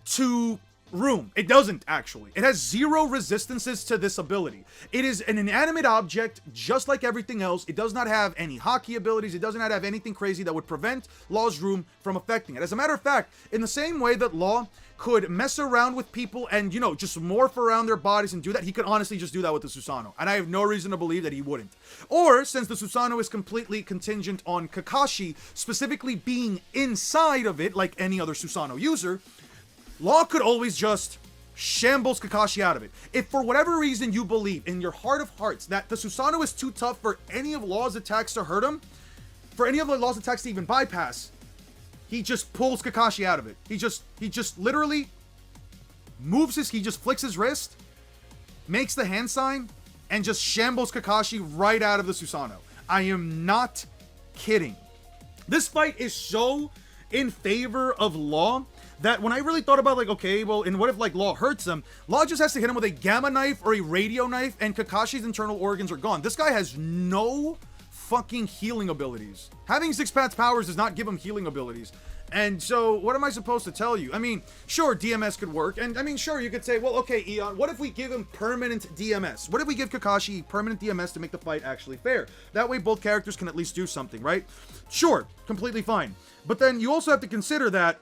to room. It doesn't, actually. It has 0 resistances to this ability. It is an inanimate object, just like everything else. It does not have any hockey abilities. It does not have anything crazy that would prevent Law's room from affecting it. As a matter of fact, in the same way that Law could mess around with people and, you know, just morph around their bodies and do that, he could honestly just do that with the Susanoo. And I have no reason to believe that he wouldn't. Or, since the Susanoo is completely contingent on Kakashi specifically being inside of it, like any other Susanoo user, Law could always just shambles Kakashi out of it. If for whatever reason you believe in your heart of hearts that the Susanoo is too tough for any of Law's attacks to hurt him, for any of the Law's attacks to even bypass, he just pulls Kakashi out of it. He just literally he just flicks his wrist, makes the hand sign, and just shambles Kakashi right out of the Susanoo. I am not kidding. This fight is so in favor of Law that when I really thought about, like, okay, well, and what if, like, Law hurts him? Law just has to hit him with a gamma knife or a radio knife, and Kakashi's internal organs are gone. This guy has no fucking healing abilities. Having 6-pack powers does not give him healing abilities. And so, what am I supposed to tell you? I mean, sure, DMS could work, and I mean, sure, you could say, well, okay, Eon, what if we give him permanent DMS? What if we give Kakashi permanent DMS to make the fight actually fair? That way, both characters can at least do something, right? Sure, completely fine. But then you also have to consider that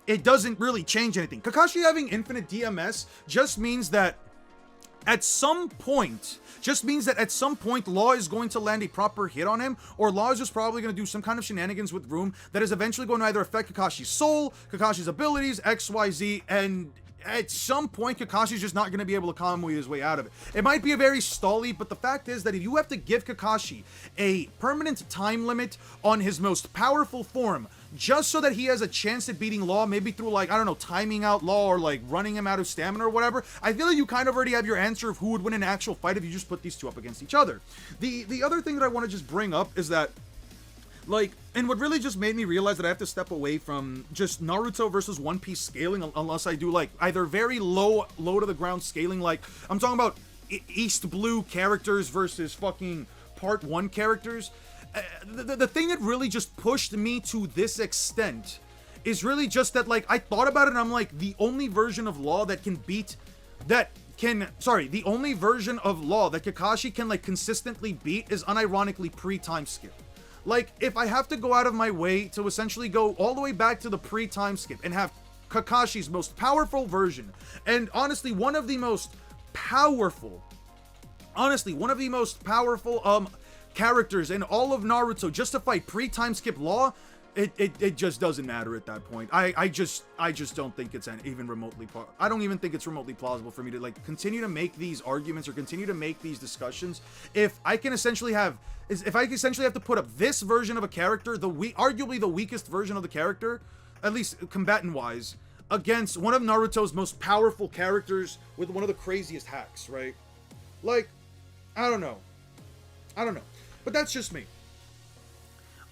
it doesn't really change anything. Kakashi having infinite DMS just means that at some point, Law is going to land a proper hit on him, or Law is just probably going to do some kind of shenanigans with Room that is eventually going to either affect Kakashi's soul, Kakashi's abilities, XYZ, and at some point, Kakashi's just not going to be able to Kamui his way out of it. It might be a very stally, but the fact is that if you have to give Kakashi a permanent time limit on his most powerful form, just so that he has a chance at beating Law, maybe through, like, I don't know, timing out Law or, like, running him out of stamina or whatever, I feel like you kind of already have your answer of who would win an actual fight if you just put these two up against each other. The other thing that I want to just bring up is that, like, and what really just made me realize that I have to step away from just Naruto versus One Piece scaling unless I do, like, either very low to the ground scaling, like, I'm talking about East Blue characters versus fucking Part 1 characters. The thing that really just pushed me to this extent is really just that, like, I thought about it and I'm like, the only version of law that can beat, the only version of law that Kakashi can, like, consistently beat is unironically pre-time skip. Like, if I have to go out of my way to essentially go all the way back to the pre-time skip and have Kakashi's most powerful version, and honestly, one of the most powerful characters in all of Naruto just to fight pre-time skip law, it just doesn't matter at that point. I just don't think it's even remotely I don't even think it's remotely plausible for me to, like, continue to make these arguments or continue to make these discussions if I can essentially have to put up this version of a character, arguably the weakest version of the character, at least combatant wise, against one of Naruto's most powerful characters with one of the craziest hacks, right? Like, I don't know. But that's just me.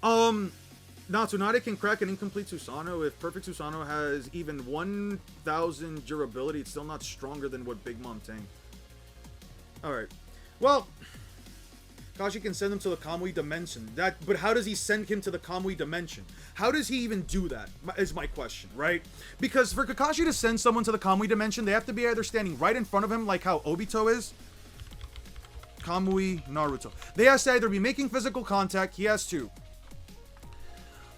Now, Tsunade can crack an incomplete Susanoo. If perfect Susanoo has even 1000 durability, it's still not stronger than what Big Mom tanked. Alright. Well, Kakashi can send him to the Kamui dimension. But how does he send him to the Kamui dimension? How does he even do that, is my question, right? Because for Kakashi to send someone to the Kamui dimension, they have to be either standing right in front of him, like how Obito is. Kamui, Naruto. They have to either be making physical contact. He has to.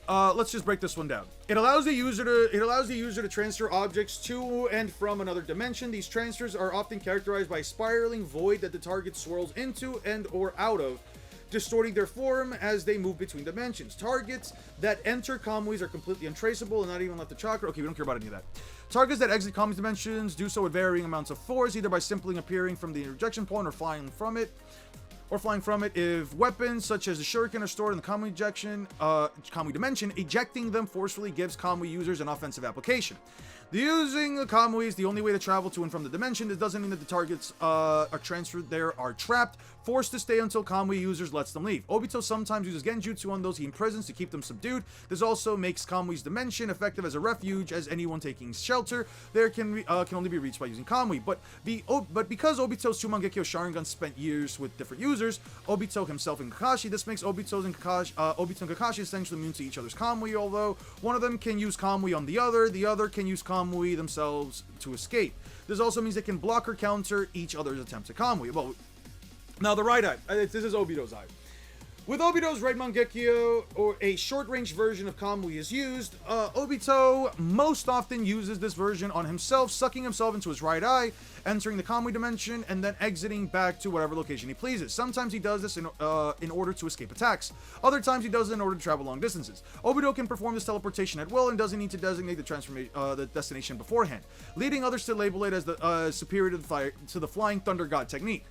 Let's just break this one down. It allows the user to transfer objects to and from another dimension. These transfers are often characterized by a spiraling void that the target swirls into and or out of, distorting their form as they move between dimensions. Targets that enter Kamuis are completely untraceable and not even left the chakra. Okay, we don't care about any of that. Targets that exit Kamui's dimensions do so with varying amounts of force, either by simply appearing from the ejection point or flying from it. If weapons such as the shuriken are stored in the Kamui dimension, ejecting them forcefully gives Kamui users an offensive application. Using the Kamui is the only way to travel to and from the dimension. This doesn't mean that the targets are transferred there are trapped, forced to stay until Kamui users lets them leave. Obito sometimes uses Genjutsu on those he imprisons to keep them subdued. This also makes Kamui's dimension effective as a refuge, as anyone taking shelter there can only be reached by using Kamui. But because Obito's Shumangekyo Sharingan spent years with different users, Obito himself and Kakashi, this makes Obito and Kakashi essentially immune to each other's Kamui, although one of them can use Kamui on the other can use Kamui themselves to escape. This also means they can block or counter each other's attempts at Kamui. Well, now the right eye. This is Obito's eye. With Obito's right Mangekyo, or a short-range version of Kamui is used, Obito most often uses this version on himself, sucking himself into his right eye, entering the Kamui dimension, and then exiting back to whatever location he pleases. Sometimes he does this in order to escape attacks. Other times he does it in order to travel long distances. Obito can perform this teleportation at will and doesn't need to designate the destination beforehand, leading others to label it as the superior to the Flying Thunder God technique.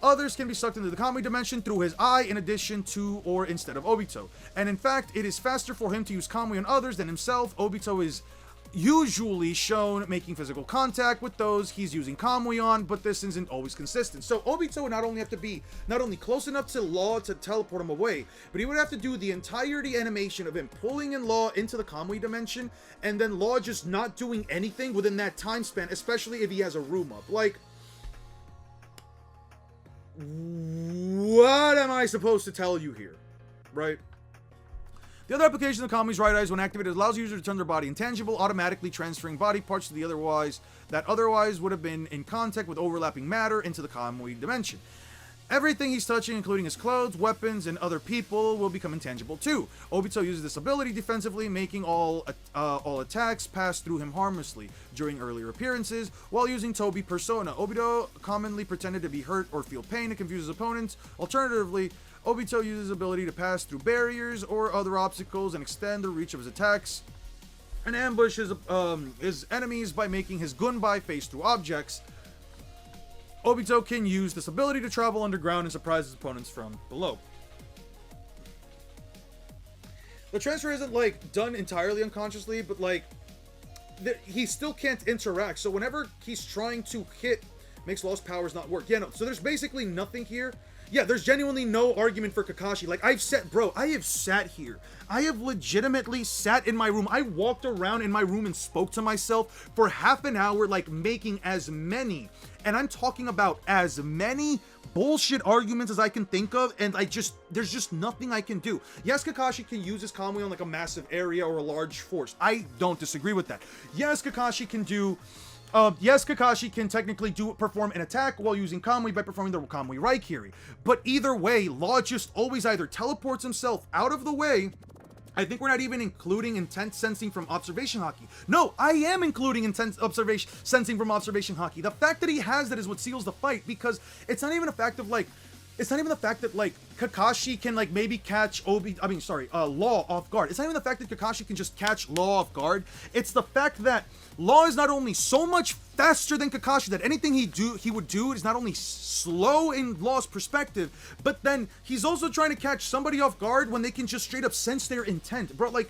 Others can be sucked into the Kamui dimension through his eye in addition to or instead of Obito. And in fact, it is faster for him to use Kamui on others than himself. Obito is usually shown making physical contact with those he's using Kamui on, but this isn't always consistent. So Obito would not only have to be close enough to Law to teleport him away, but he would have to do the entirety animation of him pulling in Law into the Kamui dimension, and then Law just not doing anything within that time span, especially if he has a room up. Like, what am I supposed to tell you here, right? The other application of Kamui's right eye is when activated, it allows users to turn their body intangible, automatically transferring body parts to the otherwise would have been in contact with overlapping matter into the Kamui dimension. Everything he's touching, including his clothes, weapons, and other people, will become intangible too. Obito uses this ability defensively, making all attacks pass through him harmlessly during earlier appearances. While using Tobi Persona, Obito commonly pretended to be hurt or feel pain to confuse his opponents. Alternatively, Obito uses his ability to pass through barriers or other obstacles and extend the reach of his attacks and ambush his enemies by making his Gunbai face through objects. Obito can use this ability to travel underground and surprise his opponents from below. The transfer isn't, like, done entirely unconsciously, but, like, he still can't interact. So whenever he's trying to hit, makes Law's powers not work. Yeah, no, so there's basically nothing here. Yeah, there's genuinely no argument for Kakashi. Like, I have sat here. I have legitimately sat in my room. I walked around in my room and spoke to myself for half an hour, like, making as many, and I'm talking about as many bullshit arguments as I can think of, and there's just nothing I can do. Yes, Kakashi can use his Kamui on like a massive area or a large force. I don't disagree with that. Yes, Kakashi can do. Yes, Kakashi can technically perform an attack while using Kamui by performing the Kamui Raikiri. But either way, Law just always either teleports himself out of the way. I think we're not even including intense sensing from observation haki. No, I am including intense sensing from observation haki. The fact that he has that is what seals the fight, because it's not even a fact of like, it's not even the fact that like Kakashi can like maybe catch Law off guard. It's not even the fact that Kakashi can just catch Law off guard. It's the fact that Law is not only so much faster than Kakashi that anything he would do is not only slow in Law's perspective, but then he's also trying to catch somebody off guard when they can just straight up sense their intent. Bro, like,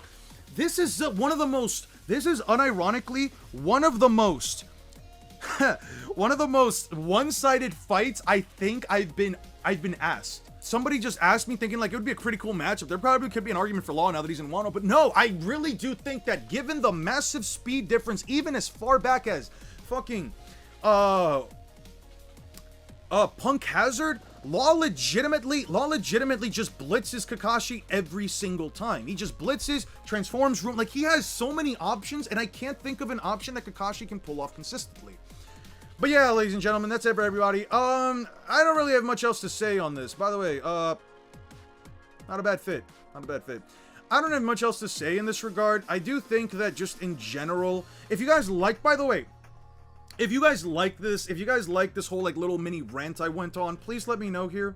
this is unironically one of the most one-sided fights I think I've been asked. Somebody just asked me thinking like it would be a pretty cool matchup. There probably could be an argument for Law now that he's in Wano, but no, I really do think that given the massive speed difference, even as far back as fucking Punk Hazard, Law legitimately just blitzes Kakashi every single time. He just blitzes, transforms room, like he has so many options, and I can't think of an option that Kakashi can pull off consistently. But yeah, ladies and gentlemen, that's it for everybody. I don't really have much else to say on this. By the way, not a bad fit. Not a bad fit. I don't have much else to say in this regard. I do think that just in general, if you guys like, by the way, if you guys like this whole like little mini rant I went on, please let me know here.